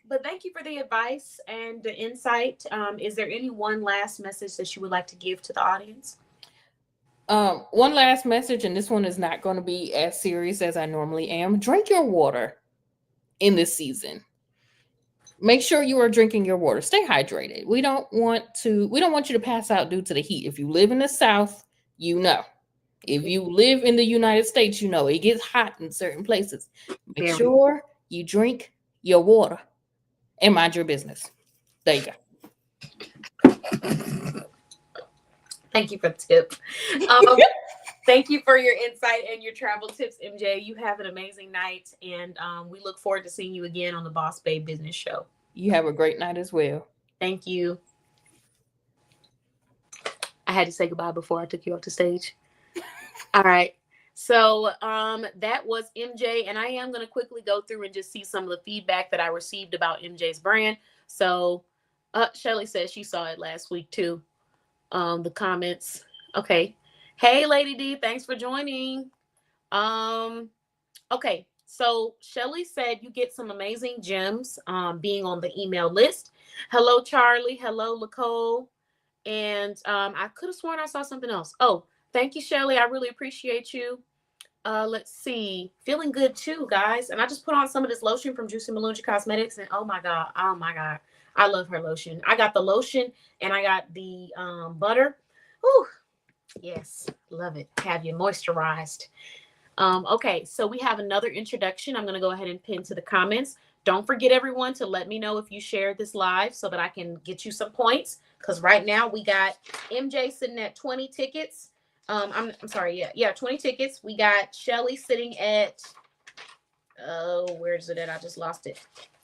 But thank you for the advice and the insight. Is there any one last message that you would like to give to the audience? One last message, and this one is not going to be as serious as I normally am. Drink your water in this season. Make sure you are drinking your water. Stay hydrated. We don't want you to pass out due to the heat. If you live in the South, you know. If you live in the United States, you know it gets hot in certain places. Make sure you drink your water and mind your business. There you go. Thank you for the tip. Thank you for your insight and your travel tips, MJ. You have an amazing night, and we look forward to seeing you again on the Boss Babe Business Show. You have a great night as well. Thank you. I had to say goodbye before I took you off the stage. All right. So that was MJ, and I am going to quickly go through and just see some of the feedback that I received about MJ's brand. So Shelly says she saw it last week too. The comments. Okay. Hey, Lady D, thanks for joining. Okay. So Shelly said you get some amazing gems being on the email list. Hello, Charlie. Hello, Nicole. And I could have sworn I saw something else. Oh, thank you, Shelly. I really appreciate you. Let's see. Feeling good too, guys. And I just put on some of this lotion from Juicy Malunja Cosmetics. And oh my God. I love her lotion. I got the lotion and I got the butter. Ooh, yes. Love it. Have you moisturized. Okay, so we have another introduction. I'm going to go ahead and pin to the comments. Don't forget, everyone, to let me know if you shared this live so that I can get you some points. Because right now we got MJ sitting at 20 tickets. I'm sorry. Yeah, 20 tickets. We got Shelly sitting at, where's it at? I just lost it.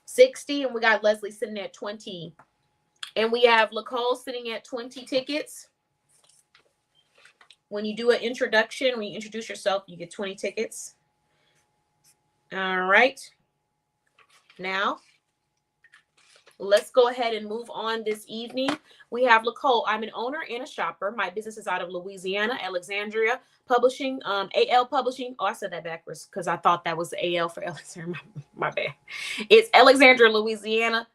60. And we got Leslie sitting at 20. And we have Nicole sitting at 20 tickets. When you do an introduction, when you introduce yourself, you get 20 tickets. All right. Now, let's go ahead and move on this evening. We have Nicole. I'm an owner and a shopper. My business is out of Louisiana, Alexandria Publishing, AL Publishing. Oh, I said that backwards because I thought that was the AL for Alexandria. My bad. It's Alexandria, Louisiana.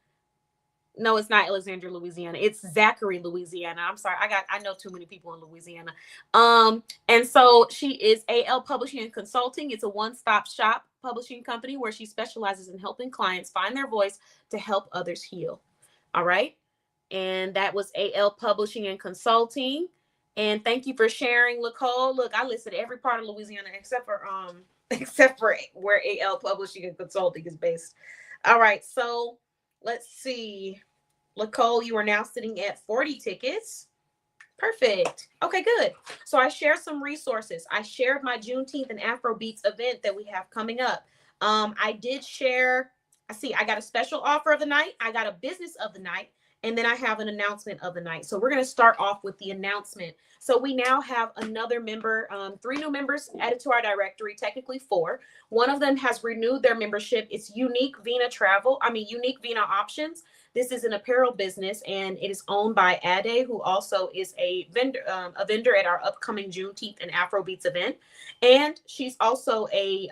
No, it's not Alexandria, Louisiana. It's Zachary, Louisiana. I'm sorry. I know too many people in Louisiana. And so she is AL Publishing and Consulting. It's a one-stop shop publishing company where she specializes in helping clients find their voice to help others heal. All right. And that was AL Publishing and Consulting. And thank you for sharing, Nicole. Look, I listed every part of Louisiana except for where AL Publishing and Consulting is based. All right. So let's see. Nicole, you are now sitting at 40 tickets. Perfect. Okay, good. So I shared some resources. I shared my Juneteenth and Afrobeats event that we have coming up. I did share, I got a special offer of the night. I got a business of the night. And then I have an announcement of the night. So we're going to start off with the announcement. So we now have another member, 3 new members added to our directory, technically 4. One of them has renewed their membership. It's Unique Vina Options. This is an apparel business, and it is owned by Ade, who also is a vendor at our upcoming Juneteenth and Afrobeats event. And she's also a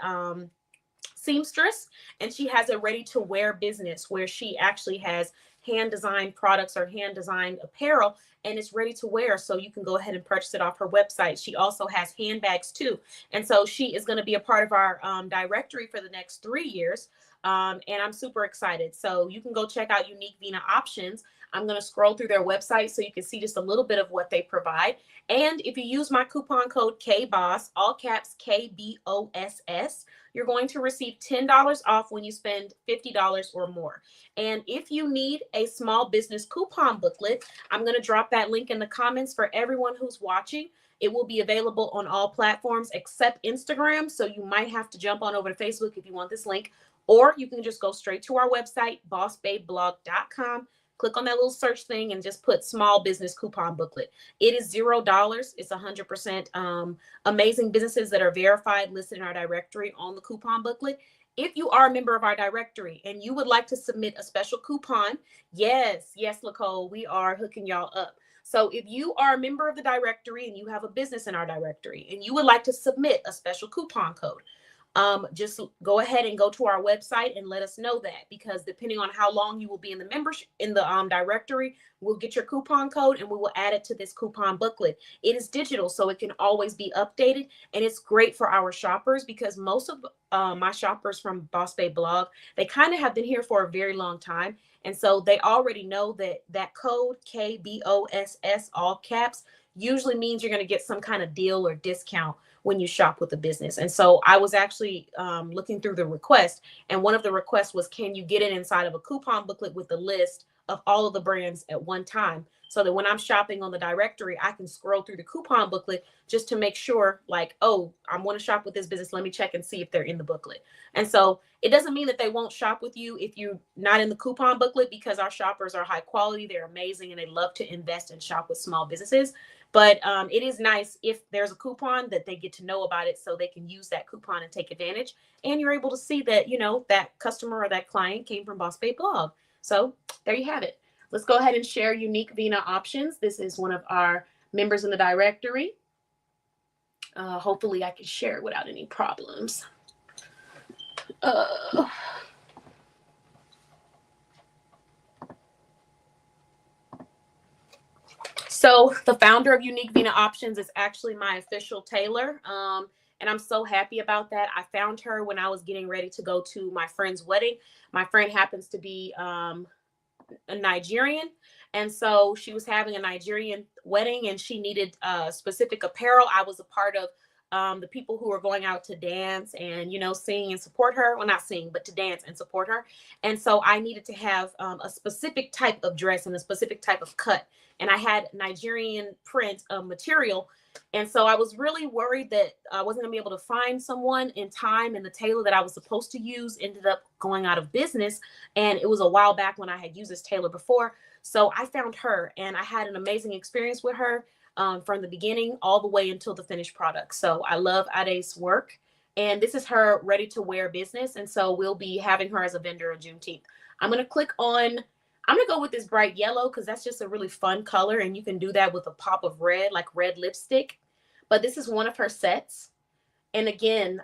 seamstress, and she has a ready-to-wear business where she actually has hand-designed products or hand-designed apparel, and it's ready to wear, so you can go ahead and purchase it off her website. She also has handbags too, and so she is going to be a part of our directory for the next 3 years, and I'm super excited. So you can go check out Unique Vina Options. I'm going to scroll through their website so you can see just a little bit of what they provide. And if you use my coupon code KBOSS, all caps KBOSS, you're going to receive $10 off when you spend $50 or more. And if you need a small business coupon booklet, I'm going to drop that link in the comments for everyone who's watching. It will be available on all platforms except Instagram. So you might have to jump on over to Facebook if you want this link, or you can just go straight to our website, bossbabeblog.com. Click on that little search thing and just put small business coupon booklet. It is $0. It's 100% amazing businesses that are verified, listed in our directory on the coupon booklet. If you are a member of our directory and you would like to submit a special coupon, yes, Nicole, we are hooking y'all up. So if you are a member of the directory and you have a business in our directory and you would like to submit a special coupon code, just go ahead and go to our website and let us know that, because depending on how long you will be in the membership in the directory, we'll get your coupon code and we will add it to this coupon booklet. It is digital, so it can always be updated, and it's great for our shoppers because most of my shoppers from Boss Babe Blog, they kind of have been here for a very long time, and so they already know that that code KBOSS, all caps, usually means you're going to get some kind of deal or discount when you shop with the business. And so I was actually looking through the request, and one of the requests was, can you get it inside of a coupon booklet with the list of all of the brands at one time, so that when I'm shopping on the directory, I can scroll through the coupon booklet just to make sure, like, oh, I want to shop with this business. Let me check and see if they're in the booklet. And so it doesn't mean that they won't shop with you if you're not in the coupon booklet, because our shoppers are high quality, they're amazing, and they love to invest and shop with small businesses. But it is nice if there's a coupon that they get to know about it, so they can use that coupon and take advantage. And you're able to see that, you know, that customer or that client came from Boss Babe Blog. So there you have it. Let's go ahead and share Unique Vina Options. This is one of our members in the directory. Hopefully I can share it without any problems. So the founder of Unique Vina Options is actually my official tailor. And I'm so happy about that. I found her when I was getting ready to go to my friend's wedding. My friend happens to be a Nigerian. And so she was having a Nigerian wedding and she needed specific apparel. I was a part of the people who were going out to dance and, you know, sing and support her. Well, not sing, but to dance and support her. And so I needed to have a specific type of dress and a specific type of cut. And I had Nigerian print of material. And so I was really worried that I wasn't gonna be able to find someone in time, and the tailor that I was supposed to use ended up going out of business. And it was a while back when I had used this tailor before. So I found her and I had an amazing experience with her from the beginning all the way until the finished product. So I love Ade's work. And this is her ready to wear business. And so we'll be having her as a vendor on Juneteenth. I'm gonna go with this bright yellow because that's just a really fun color, and you can do that with a pop of red, like red lipstick. But this is one of her sets. And again,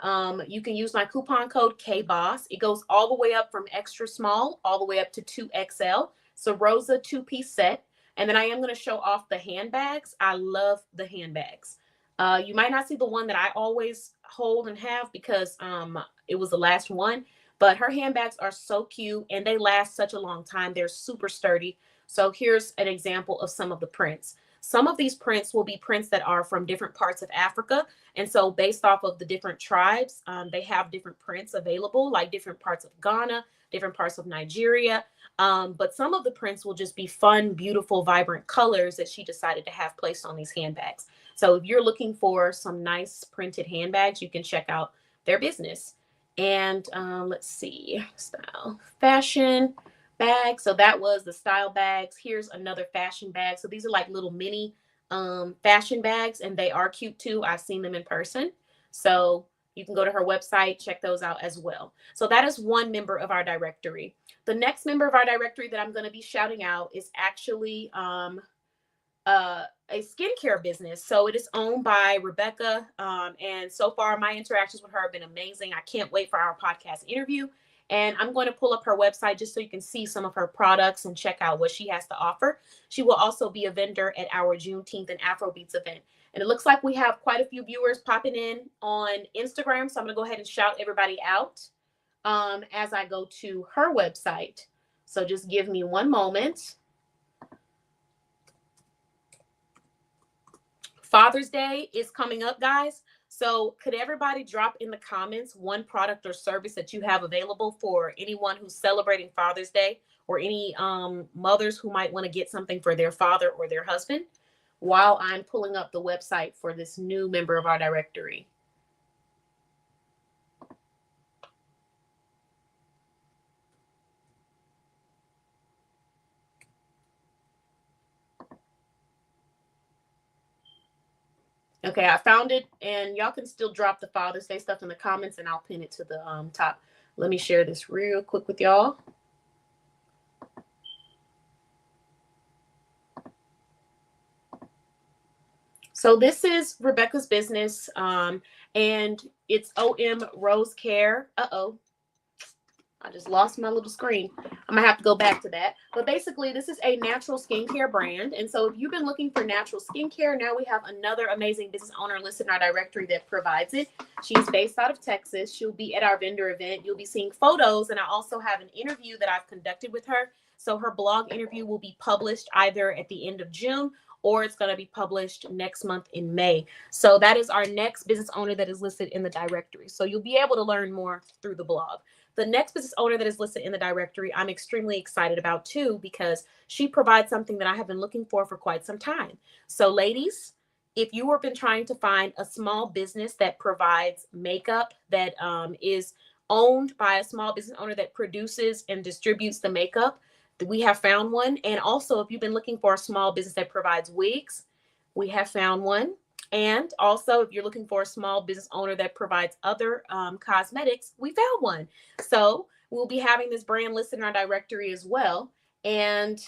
you can use my coupon code KBOSS. It goes all the way up from extra small all the way up to 2XL. So Rosa 2-piece set. And then I am going to show off the handbags. I love the handbags. You might not see the one that I always hold and have because it was the last one. But her handbags are so cute and they last such a long time. They're super sturdy. So here's an example of some of the prints. Some of these prints will be prints that are from different parts of Africa. And so based off of the different tribes, they have different prints available, like different parts of Ghana, different parts of Nigeria. But some of the prints will just be fun, beautiful, vibrant colors that she decided to have placed on these handbags. So if you're looking for some nice printed handbags, you can check out their business. And let's see, style, fashion bag. So that was the style bags. Here's another fashion bag. So these are like little mini fashion bags, and they are cute too. I've seen them in person. So you can go to her website, check those out as well. So that is one member of our directory. The next member of our directory that I'm going to be shouting out is actually a skincare business. So it is owned by Rebecca. And so far, my interactions with her have been amazing. I can't wait for our podcast interview. And I'm going to pull up her website just so you can see some of her products and check out what she has to offer. She will also be a vendor at our Juneteenth and Afrobeats event. And it looks like we have quite a few viewers popping in on Instagram. So I'm going to go ahead and shout everybody out as I go to her website. So just give me one moment. Father's Day is coming up, guys. So could everybody drop in the comments one product or service that you have available for anyone who's celebrating Father's Day, or any mothers who might want to get something for their father or their husband, while I'm pulling up the website for this new member of our directory. Okay, I found it, and y'all can still drop the Father's Day stuff in the comments, and I'll pin it to the top. Let me share this real quick with y'all. So this is Rebecca's business, and it's OM Rose Care. I just lost my little screen. I'm gonna have to go back to that. But basically, this is a natural skincare brand. And so if you've been looking for natural skincare, now we have another amazing business owner listed in our directory that provides it. She's based out of Texas. She'll be at our vendor event. You'll be seeing photos. And I also have an interview that I've conducted with her. So her blog interview will be published either at the end of June or it's going to be published next month in May. So that is our next business owner that is listed in the directory. So you'll be able to learn more through the blog. The next business owner that is listed in the directory, I'm extremely excited about too, because she provides something that I have been looking for quite some time. So ladies, if you have been trying to find a small business that provides makeup that is owned by a small business owner that produces and distributes the makeup, we have found one. And also, if you've been looking for a small business that provides wigs, we have found one. And also, if you're looking for a small business owner that provides other cosmetics, we found one. So we'll be having this brand listed in our directory as well. And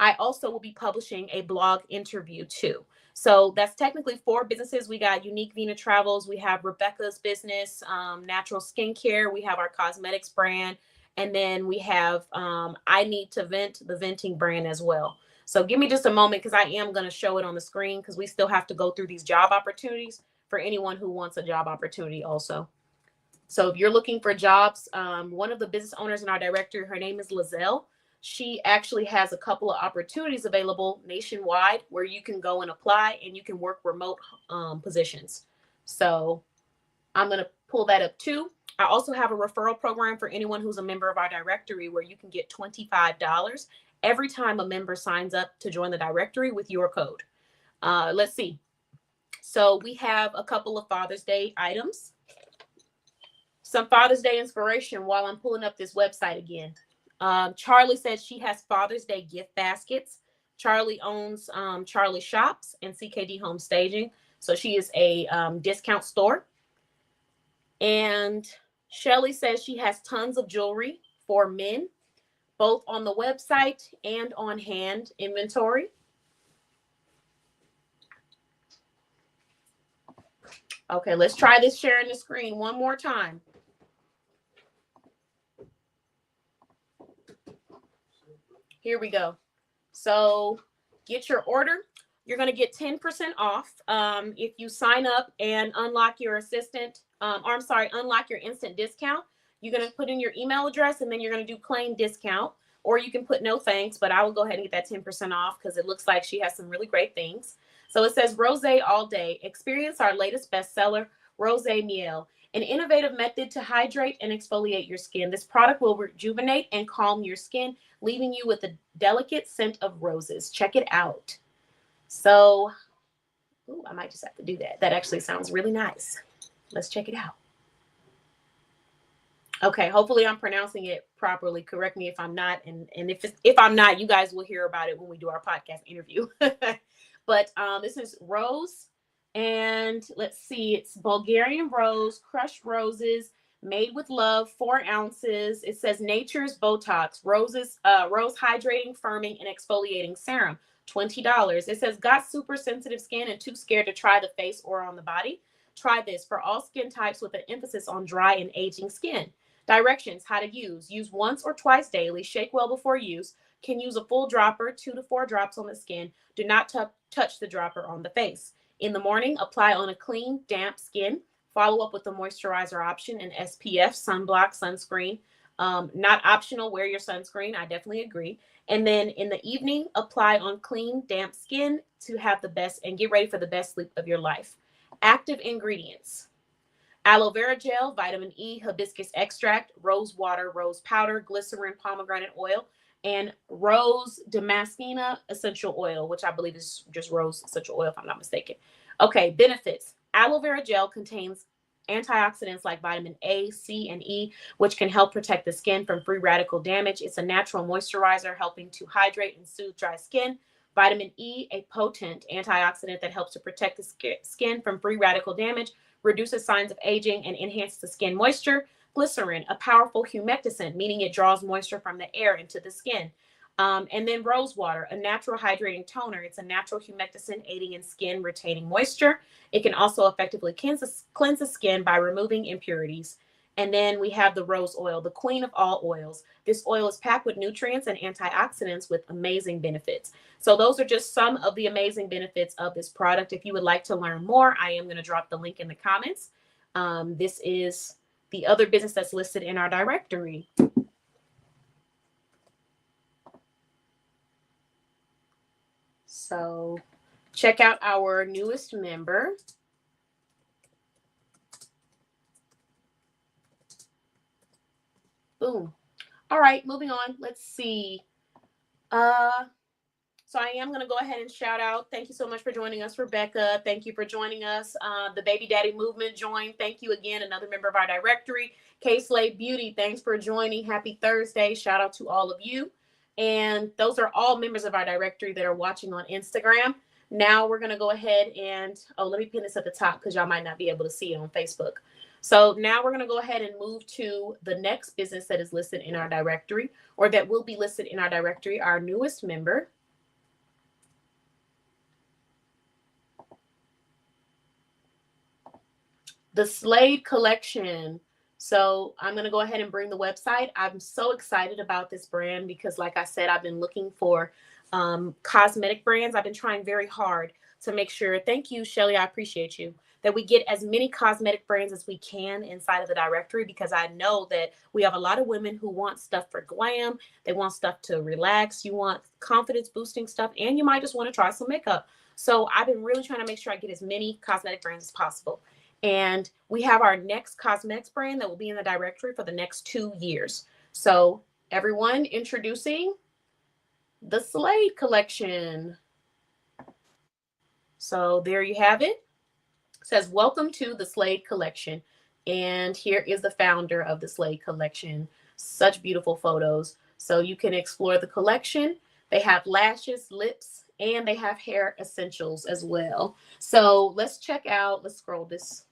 I also will be publishing a blog interview too. So that's technically 4 businesses. We got Unique Vena Travels. We have Rebecca's business, Natural Skincare. We have our cosmetics brand. And then we have I Need to Vent, the venting brand as well. So give me just a moment because I am going to show it on the screen because we still have to go through these job opportunities for anyone who wants a job opportunity also. So if you're looking for jobs, one of the business owners in our directory, her name is Lizelle. She actually has a couple of opportunities available nationwide where you can go and apply and you can work remote positions. So I'm going to pull that up too. I also have a referral program for anyone who's a member of our directory where you can get $25 every time a member signs up to join the directory with your code. Let's see. So we have a couple of Father's Day items. Some Father's Day inspiration while I'm pulling up this website again. Charlie says she has Father's Day gift baskets. Charlie owns Charlie Shops and CKD Home Staging. So she is a discount store. And Shelly says she has tons of jewelry for men, both on the website and on hand inventory. Okay, let's try this sharing the screen one more time. Here we go. So get your order. You're going to get 10% off if you sign up and unlock your unlock your instant discount. You're going to put in your email address and then you're going to do claim discount, or you can put no thanks, but I will go ahead and get that 10% off because it looks like she has some really great things. So it says Rosé All Day. Experience our latest bestseller, Rosé Miel, an innovative method to hydrate and exfoliate your skin. This product will rejuvenate and calm your skin, leaving you with a delicate scent of roses. Check it out. So, I might just have to do that. That actually sounds really nice. Let's check it out. Okay, hopefully I'm pronouncing it properly. Correct me if I'm not, and if I'm not, you guys will hear about it when we do our podcast interview. But this is rose, and let's see, it's Bulgarian rose, crushed roses, made with love, 4 ounces. It says Nature's Botox, rose hydrating, firming, and exfoliating serum, $20. It says got super sensitive skin and too scared to try the face or on the body? Try this for all skin types with an emphasis on dry and aging skin. Directions, how to use. Use once or twice daily. Shake well before use. Can use a full dropper, 2 to 4 drops on the skin. Do not touch the dropper on the face. In the morning, apply on a clean, damp skin. Follow up with the moisturizer option and SPF, sunblock, sunscreen. Not optional, wear your sunscreen. I definitely agree. And then in the evening, apply on clean, damp skin to have the best and get ready for the best sleep of your life. Active ingredients: aloe vera gel, vitamin E, hibiscus extract, rose water, rose powder, glycerin, pomegranate oil, and rose damascena essential oil, which I believe is just rose essential oil, if I'm not mistaken. Okay, benefits. Aloe vera gel contains antioxidants like vitamin A, C, and E, which can help protect the skin from free radical damage. It's a natural moisturizer helping to hydrate and soothe dry skin. Vitamin E, a potent antioxidant that helps to protect the skin from free radical damage, reduces signs of aging, and enhances the skin moisture. Glycerin, a powerful humectant, meaning it draws moisture from the air into the skin. And then rose water, a natural hydrating toner. It's a natural humectant aiding in skin retaining moisture. It can also effectively cleanse the skin by removing impurities. And then we have the rose oil, the queen of all oils. This oil is packed with nutrients and antioxidants with amazing benefits. So those are just some of the amazing benefits of this product. If you would like to learn more, I am going to drop the link in the comments. This is the other business that's listed in our directory. So check out our newest member. Boom. All right, moving on. Let's see. So I am going to go ahead and shout out. Thank you so much for joining us, Rebecca. Thank you for joining us. The Baby Daddy Movement joined. Thank you again. Another member of our directory. K-Slade Beauty, thanks for joining. Happy Thursday. Shout out to all of you. And those are all members of our directory that are watching on Instagram. Now we're going to go ahead and, let me pin this at the top because y'all might not be able to see it on Facebook. So now we're going to go ahead and move to the next business that is listed in our directory, or that will be listed in our directory, our newest member. The Slade Collection. So I'm going to go ahead and bring the website. I'm so excited about this brand because, like I said, I've been looking for cosmetic brands. I've been trying very hard to make sure, thank you, Shelly, I appreciate you, that we get as many cosmetic brands as we can inside of the directory, because I know that we have a lot of women who want stuff for glam. They want stuff to relax. You want confidence boosting stuff, and you might just want to try some makeup. So I've been really trying to make sure I get as many cosmetic brands as possible. And we have our next cosmetics brand that will be in the directory for the next 2 years. So everyone, introducing the Slade Collection. So there you have it. It says, welcome to the Slade Collection. And here is the founder of the Slade Collection. Such beautiful photos. So you can explore the collection. They have lashes, lips, and they have hair essentials as well. So let's check out, let's scroll this.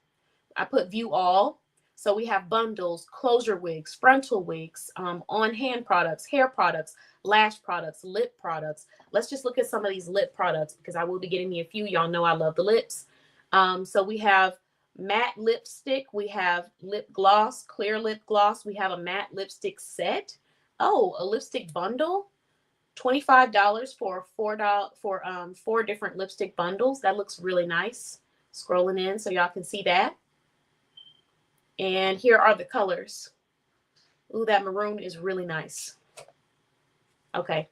I put view all. So we have bundles, closure wigs, frontal wigs, on-hand products, hair products, lash products, lip products. Let's just look at some of these lip products because I will be getting me a few. Y'all know I love the lips. So we have matte lipstick. We have lip gloss, clear lip gloss. We have a matte lipstick set. Oh, a lipstick bundle. $25 for four different lipstick bundles. That looks really nice. Scrolling in so y'all can see that. And here are the colors. Ooh, that maroon is really nice. Okay,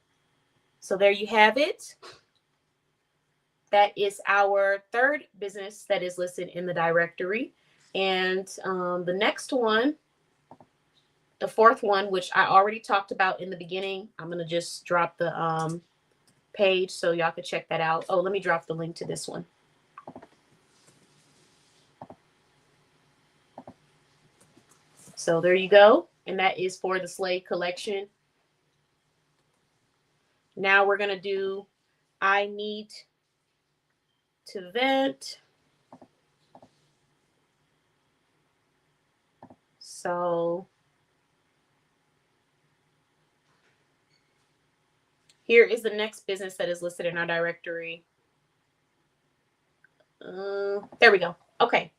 so there you have it. That is our third business that is listed in the directory. And the next one, the fourth one, which I already talked about in the beginning, I'm going to just drop the page so y'all can check that out. Oh, let me drop the link to this one. So there you go. And that is for the Slade Collection. Now we're going to do I Need to Vent. So here is the next business that is listed in our directory. There we go. Okay.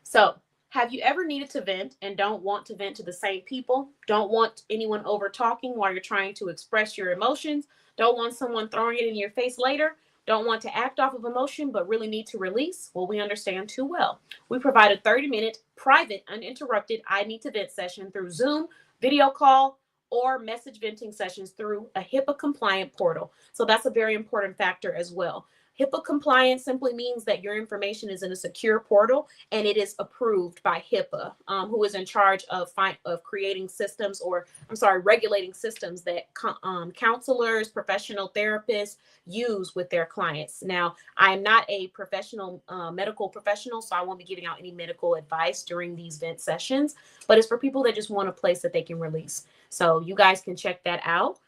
So have you ever needed to vent and don't want to vent to the same people? Don't want anyone over talking while you're trying to express your emotions? Don't want someone throwing it in your face later? Don't want to act off of emotion, but really need to release? Well, we understand too well. We provide a 30-minute private, uninterrupted I Need to Vent session through Zoom, video call, or message venting sessions through a HIPAA compliant portal. So that's a very important factor as well. HIPAA compliant simply means that your information is in a secure portal and it is approved by HIPAA, who is in charge of creating systems, or regulating systems that counselors, professional therapists use with their clients. Now, I am not a professional medical professional, so I won't be giving out any medical advice during these vent sessions, but it's for people that just want a place that they can release. So you guys can check that out.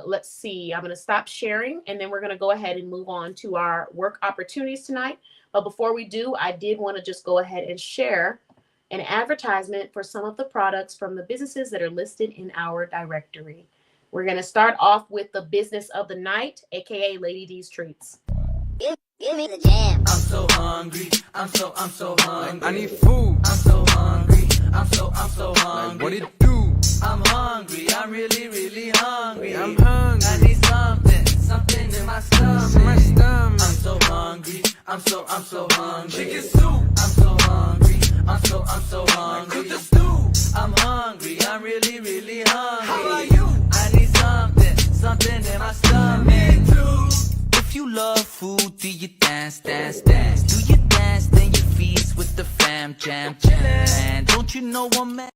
Let's see, I'm going to stop sharing and then we're going to go ahead and move on to our work opportunities tonight. But before we do, I did want to just go ahead and share an advertisement for some of the products from the businesses that are listed in our directory. We're going to start off with the business of the night, aka Lady D's Treats. Give me the jam. I'm so hungry. I'm so hungry. I need food. I'm so hungry. I'm so hungry. What it do? I'm hungry. I'm really hungry. I'm hungry. I need something in my stomach. I'm so hungry. I'm so hungry. Chicken soup. I'm so hungry. I'm so hungry. Cook the stew. I'm hungry. I'm really hungry. How about you? I need something in my stomach. Me too. If you love food, do you dance? Do you dance, then you feast with the fam, jam. And don't you know I'm mad?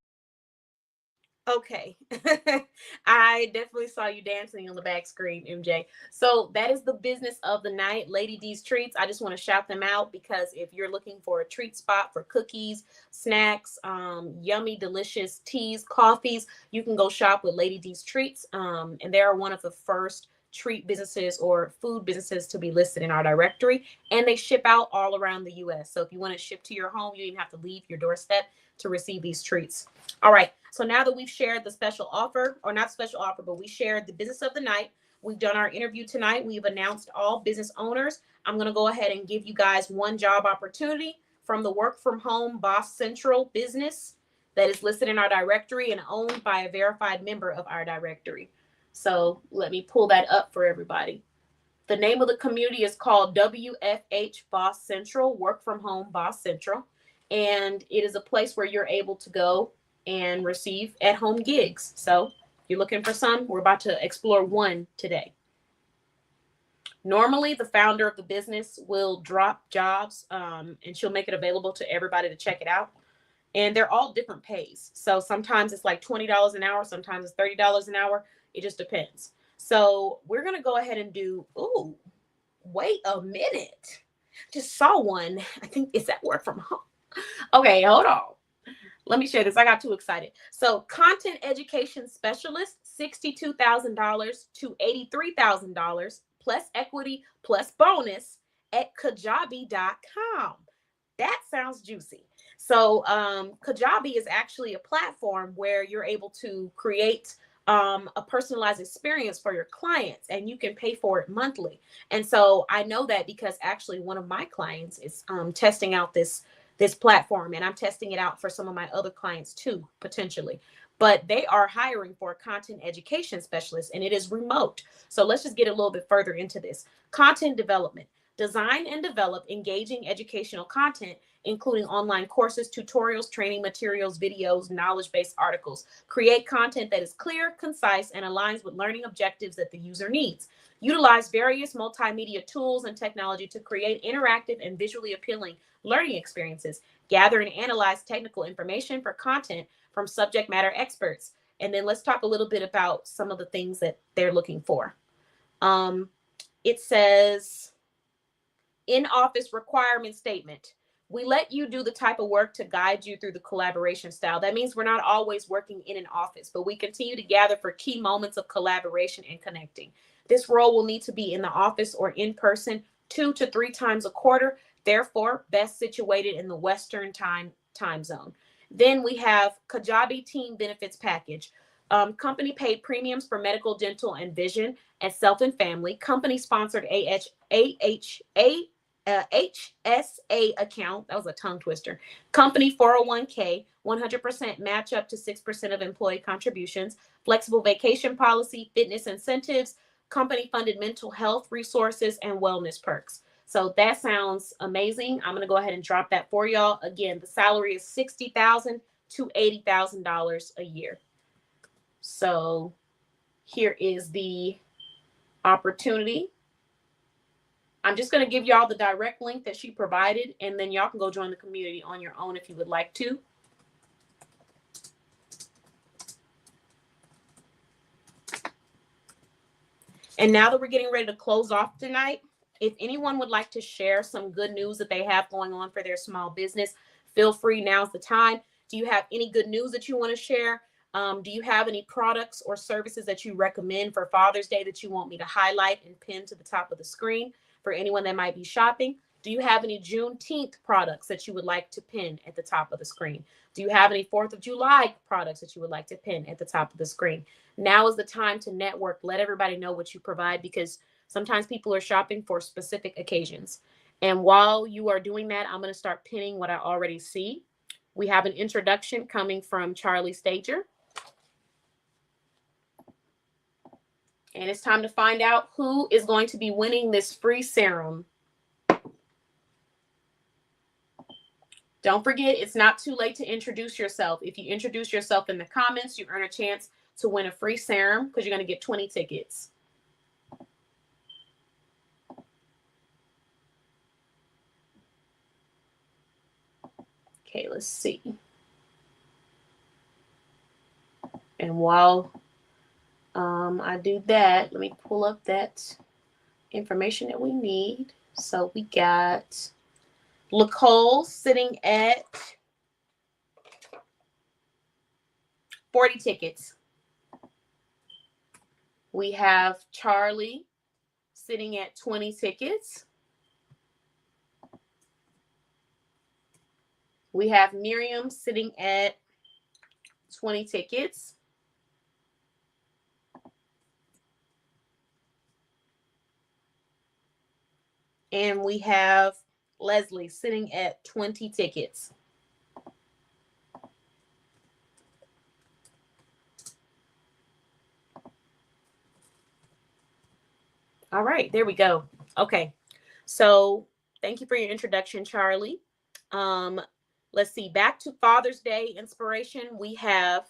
Okay. I definitely saw you dancing on the back screen, MJ. So that is the business of the night, Lady D's Treats. I just want to shout them out because if you're looking for a treat spot for cookies, snacks, yummy, delicious teas, coffees, you can go shop with Lady D's Treats. And they're one of the first treat businesses or food businesses to be listed in our directory. And they ship out all around the US. So if you want it shipped to your home, you don't even have to leave your doorstep to receive these treats. All right. So now that we've shared the special offer, or not special offer, but we shared the business of the night, we've done our interview tonight. We've announced all business owners. I'm going to go ahead and give you guys one job opportunity from the work from home Boss Central business that is listed in our directory and owned by a verified member of our directory. So let me pull that up for everybody. The name of the community is called WFH Boss Central, Work from Home Boss Central. And it is a place where you're able to go and receive at-home gigs. So if you're looking for some, we're about to explore one today. Normally, the founder of the business will drop jobs and she'll make it available to everybody to check it out. And they're all different pays. So sometimes it's like $20 an hour. Sometimes it's $30 an hour. It just depends. So we're going to go ahead and do, ooh, wait a minute. Just saw one. I think it's at work from home. Okay, hold on. Let me share this. I got too excited. So content education specialist, $62,000 to $83,000 plus equity plus bonus at kajabi.com. That sounds juicy. So Kajabi is actually a platform where you're able to create a personalized experience for your clients and you can pay for it monthly. And so I know that because actually one of my clients is testing out this platform, and I'm testing it out for some of my other clients too, potentially. But they are hiring for a content education specialist and it is remote. So let's just get a little bit further into this. Content development. Design and develop engaging educational content, including online courses, tutorials, training materials, videos, knowledge-based articles. Create content that is clear, concise, and aligns with learning objectives that the user needs. Utilize various multimedia tools and technology to create interactive and visually appealing learning experiences. Gather and analyze technical information for content from subject matter experts. And then let's talk a little bit about some of the things that they're looking for. It says, in-office requirement statement. We let you do the type of work to guide you through the collaboration style. That means we're not always working in an office, but we continue to gather for key moments of collaboration and connecting. This role will need to be in the office or in person 2 to 3 times a quarter, therefore best situated in the Western time zone. Then we have Kajabi team benefits package. Company paid premiums for medical, dental, and vision and self and family. Company sponsored HSA account. That was a tongue twister. Company 401k, 100% match up to 6% of employee contributions. Flexible vacation policy, fitness incentives, company funded mental health resources, and wellness perks. So that sounds amazing. I'm going to go ahead and drop that for y'all. Again, the salary is $60,000 to $80,000 a year. So here is the opportunity. I'm just going to give y'all the direct link that she provided, and then y'all can go join the community on your own if you would like to. And now that we're getting ready to close off tonight, if anyone would like to share some good news that they have going on for their small business, feel free. Now's the time. Do you have any good news that you want to share? Do you have any products or services that you recommend for Father's Day that you want me to highlight and pin to the top of the screen for anyone that might be shopping? Do you have any Juneteenth products that you would like to pin at the top of the screen? Do you have any 4th of July products that you would like to pin at the top of the screen? Now is the time to network. Let everybody know what you provide, because sometimes people are shopping for specific occasions. And while you are doing that, I'm going to start pinning what I already see. We have an introduction coming from Charlie Stager. And it's time to find out who is going to be winning this free serum. Don't forget, it's not too late to introduce yourself. If you introduce yourself in the comments, you earn a chance to win a free serum because you're going to get 20 tickets. Okay, let's see. And while I do that, let me pull up that information that we need. So we got Nicole sitting at 40 tickets. We have Charlie sitting at 20 tickets. We have Miriam sitting at 20 tickets. And we have Leslie sitting at 20 tickets. All right, there we go. Okay, so thank you for your introduction, Charlie. Let's see, back to Father's Day inspiration. We have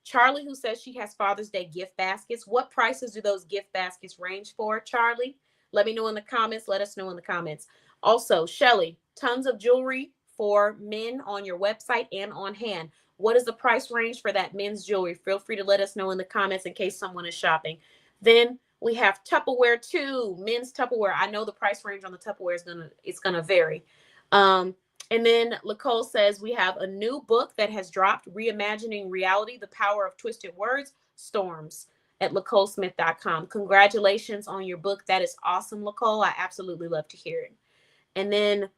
Charlie, who says she has Father's Day gift baskets. What prices do those gift baskets range for, Charlie? Let me know in the comments. Let us know in the comments. Also, Shelly, tons of jewelry for men on your website and on hand. What is the price range for that men's jewelry? Feel free to let us know in the comments in case someone is shopping. Then we have Tupperware too, men's Tupperware. I know the price range on the Tupperware is gonna vary. And then Nicole says we have a new book that has dropped, Reimagining Reality, The Power of Twisted Words, Storms, at NicoleSmith.com. Congratulations on your book. That is awesome, Nicole. I absolutely love to hear it. And then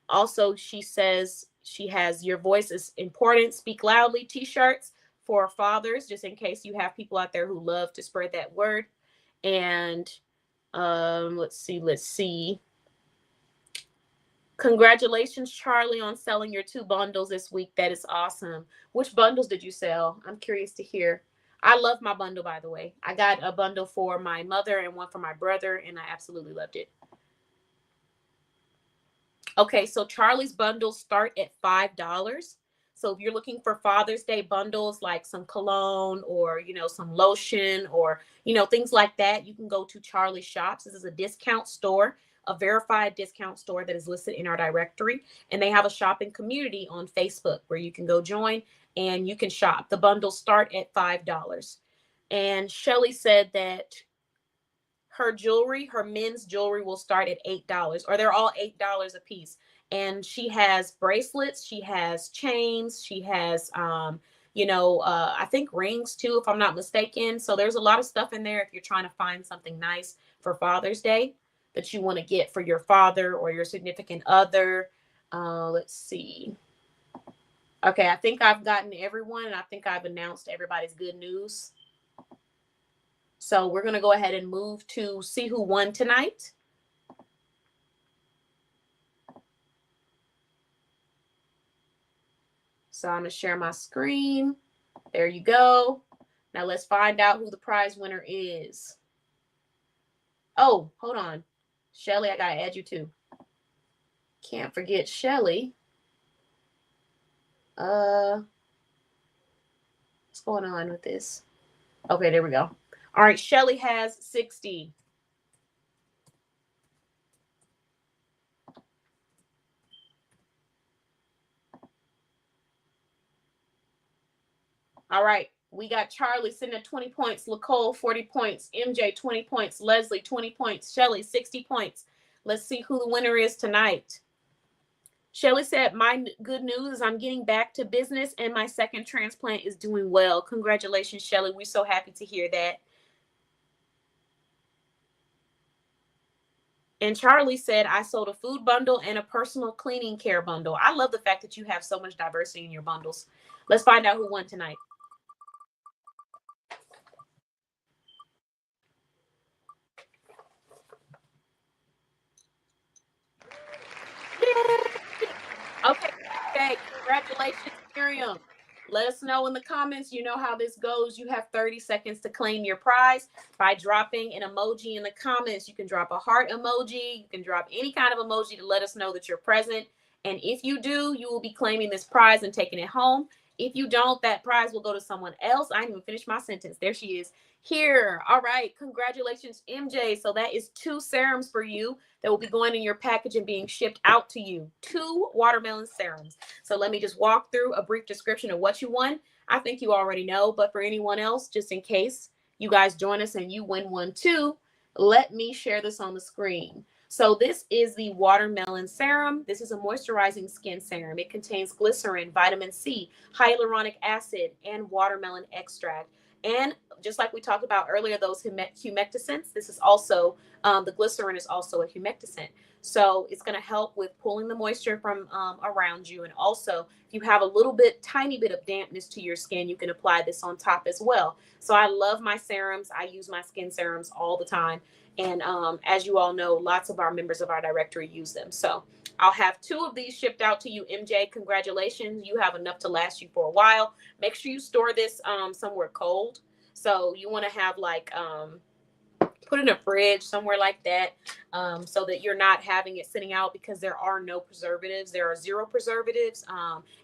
also she says she has Your Voice is Important, Speak Loudly t-shirts for fathers, just in case you have people out there who love to spread that word. And let's see. Congratulations, Charlie, on selling your 2 bundles this week. That is awesome. Which bundles did you sell? I'm curious to hear. I love my bundle, by the way. I got a bundle for my mother and one for my brother, and I absolutely loved it. Okay, so Charlie's bundles start at $5. So if you're looking for Father's Day bundles, like some cologne or, some lotion or, things like that, you can go to Charlie Shops. This is a discount store, a verified discount store that is listed in our directory. And they have a shopping community on Facebook where you can go join and you can shop. The bundles start at $5. And Shelly said that her jewelry, her men's jewelry, will start at $8, or they're all $8 a piece. And she has bracelets, she has chains, she has, I think rings too, if I'm not mistaken. So there's a lot of stuff in there if you're trying to find something nice for Father's Day that you want to get for your father or your significant other. Let's see. Okay, I think I've gotten everyone, and I think I've announced everybody's good news. So we're going to go ahead and move to see who won tonight. So I'm going to share my screen. There you go. Now let's find out who the prize winner is. Oh, hold on. Shelly, I got to add you too. Can't forget Shelly. What's going on with this? Okay, there we go. All right, Shelly has 60. All right, we got Charlie sitting at 20 points, Nicole 40 points, MJ 20 points, Leslie 20 points, Shelly 60 points. Let's see who the winner is tonight. Shelly said, my good news is I'm getting back to business and my second transplant is doing well. Congratulations, Shelly. We're so happy to hear that. And Charlie said, I sold a food bundle and a personal cleaning care bundle. I love the fact that you have so much diversity in your bundles. Let's find out who won tonight. Okay, congratulations, Miriam. Let us know in the comments. You know how this goes. You have 30 seconds to claim your prize by dropping an emoji in the comments. You can drop a heart emoji. You can drop any kind of emoji to let us know that you're present. And if you do, you will be claiming this prize and taking it home. If you don't, that prize will go to someone else. I didn't even finish my sentence. There she is. Here. All right. Congratulations, MJ. So that is 2 serums for you that will be going in your package and being shipped out to you. 2 watermelon serums. So let me just walk through a brief description of what you won. I think you already know, but for anyone else, just in case you guys join us and you win one too, let me share this on the screen. So this is the watermelon serum. This is a moisturizing skin serum. It contains glycerin, vitamin C, hyaluronic acid, and watermelon extract. And just like we talked about earlier, those humectants, this is also, the glycerin is also a humectant. So it's going to help with pulling the moisture from around you. And also, if you have a tiny bit of dampness to your skin, you can apply this on top as well. So I love my serums. I use my skin serums all the time. And as you all know, lots of our members of our directory use them. So I'll have 2 of these shipped out to you, MJ. Congratulations. You have enough to last you for a while. Make sure you store this somewhere cold. So you want to have like, put in a fridge somewhere like that, so that you're not having it sitting out, because there are no preservatives. There are 0 preservatives.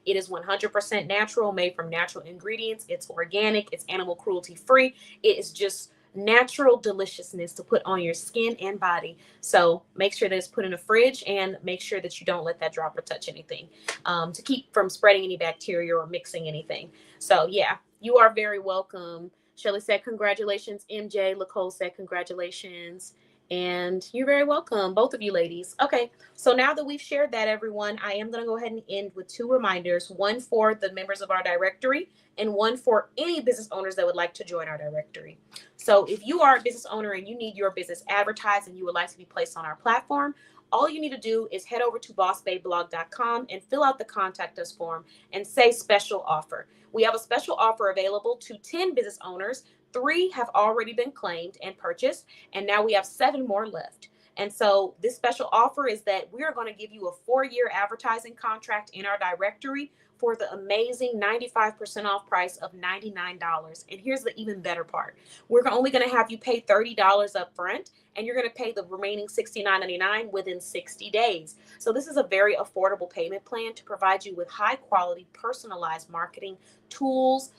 It is 100% natural, made from natural ingredients. It's organic. It's animal cruelty free. It is just natural deliciousness to put on your skin and body. So make sure that it's put in a fridge, and make sure that you don't let that dropper touch anything, to keep from spreading any bacteria or mixing anything. So yeah, you are very welcome. Shelly said, congratulations, MJ. Nicole said, congratulations. And you're very welcome, both of you ladies. Okay, so now that we've shared that, everyone, I am going to go ahead and end with 2 reminders, one for the members of our directory and one for any business owners that would like to join our directory. So if you are a business owner and you need your business advertised and you would like to be placed on our platform, all you need to do is head over to bossbabeblog.com and fill out the contact us form and say special offer. We have a special offer available to 10 business owners. 3 have already been claimed and purchased, and now we have 7 more left. And so this special offer is that we are going to give you a 4-year advertising contract in our directory for the amazing 95% off price of $99. And here's the even better part. We're only going to have you pay $30 up front, and you're going to pay the remaining $69.99 within 60 days. So this is a very affordable payment plan to provide you with high quality, personalized marketing tools,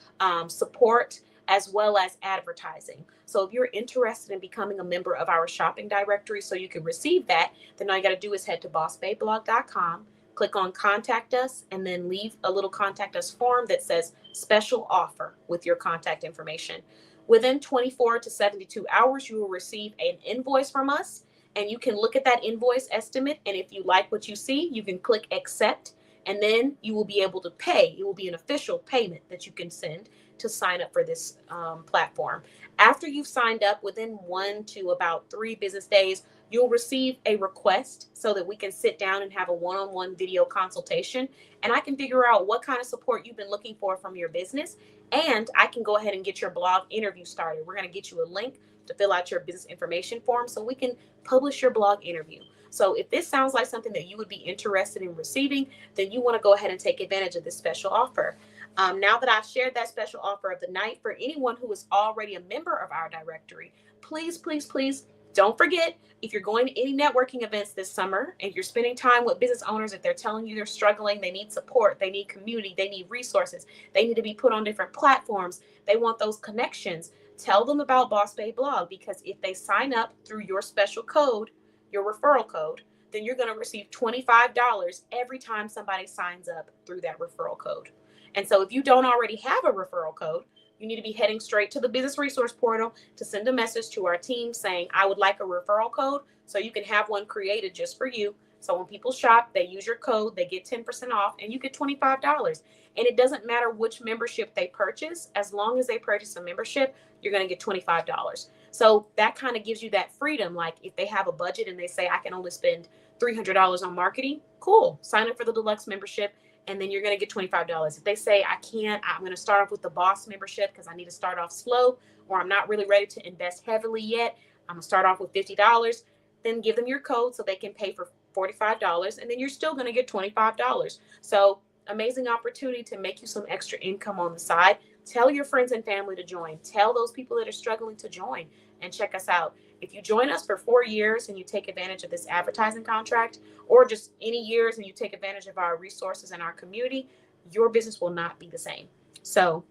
support, as well as advertising. So if you're interested in becoming a member of our shopping directory so you can receive that, then all you got to do is head to bossbabeblog.com, click on contact us, and then leave a little contact us form that says special offer with your contact information. Within 24 to 72 hours, you will receive an invoice from us, and you can look at that invoice estimate. And if you like what you see, you can click accept, and then you will be able to pay. It will be an official payment that you can send to sign up for this platform. After you've signed up, within 1 to about 3 business days, you'll receive a request so that we can sit down and have a one-on-one video consultation, and I can figure out what kind of support you've been looking for from your business, and I can go ahead and get your blog interview started. We're going to get you a link to fill out your business information form so we can publish your blog interview. So if this sounds like something that you would be interested in receiving, then you want to go ahead and take advantage of this special offer. Now that I've shared that special offer of the night, for anyone who is already a member of our directory, please, please, please don't forget, if you're going to any networking events this summer and you're spending time with business owners, if they're telling you they're struggling, they need support, they need community, they need resources, they need to be put on different platforms, they want those connections, tell them about Boss Babe Blog, because if they sign up through your special code, your referral code, then you're going to receive $25 every time somebody signs up through that referral code. And so if you don't already have a referral code, you need to be heading straight to the business resource portal to send a message to our team saying, I would like a referral code, so you can have one created just for you. So when people shop, they use your code, they get 10% off, and you get $25. And it doesn't matter which membership they purchase. As long as they purchase a membership, you're going to get $25. So that kind of gives you that freedom. Like if they have a budget and they say, I can only spend $300 on marketing, cool. Sign up for the deluxe membership and then you're going to get $25. If they say, I can't, I'm going to start off with the boss membership because I need to start off slow, or I'm not really ready to invest heavily yet, I'm going to start off with $50, then give them your code so they can pay for $45, and then you're still going to get $25. So amazing opportunity to make you some extra income on the side. Tell your friends and family to join. Tell those people that are struggling to join and check us out. If you join us for 4 years and you take advantage of this advertising contract, or just any years and you take advantage of our resources and our community, your business will not be the same. So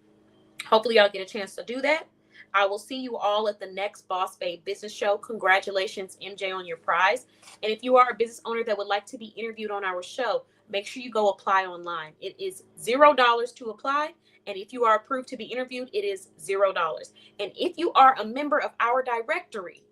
hopefully y'all get a chance to do that. I will see you all at the next Boss Babe Business Show. Congratulations, MJ, on your prize. And if you are a business owner that would like to be interviewed on our show, make sure you go apply online. It is $0 to apply. And if you are approved to be interviewed, it is $0. And if you are a member of our directory,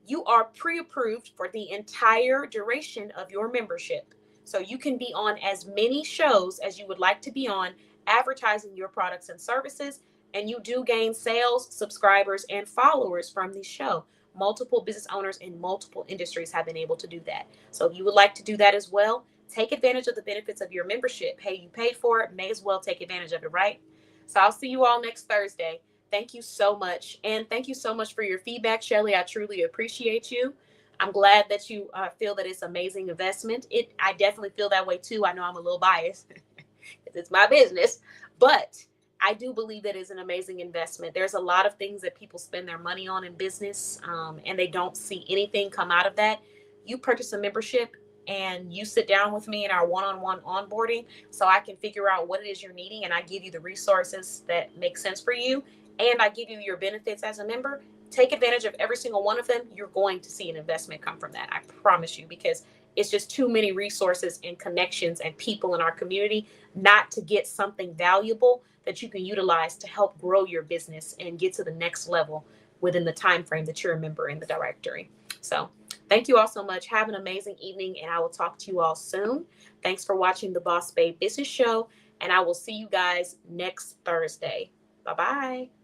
you are pre-approved for the entire duration of your membership. So you can be on as many shows as you would like to be on, advertising your products and services. And you do gain sales, subscribers, and followers from the show. Multiple business owners in multiple industries have been able to do that. So if you would like to do that as well, take advantage of the benefits of your membership. Hey, you paid for it, may as well take advantage of it, right? So I'll see you all next Thursday. Thank you so much. And thank you so much for your feedback, Shelly. I truly appreciate you. I'm glad that you feel that it's an amazing investment. I definitely feel that way too. I know I'm a little biased because it's my business, but I do believe that is an amazing investment. There's a lot of things that people spend their money on in business, and they don't see anything come out of that. You purchase a membership and you sit down with me in our one-on-one onboarding so I can figure out what it is you're needing, and I give you the resources that make sense for you, and I give you your benefits as a member. Take advantage of every single one of them. You're going to see an investment come from that. I promise you, because it's just too many resources and connections and people in our community not to get something valuable that you can utilize to help grow your business and get to the next level within the time frame that you're a member in the directory. So thank you all so much. Have an amazing evening, and I will talk to you all soon. Thanks for watching the Boss Babe Business Show, and I will see you guys next Thursday. Bye-bye.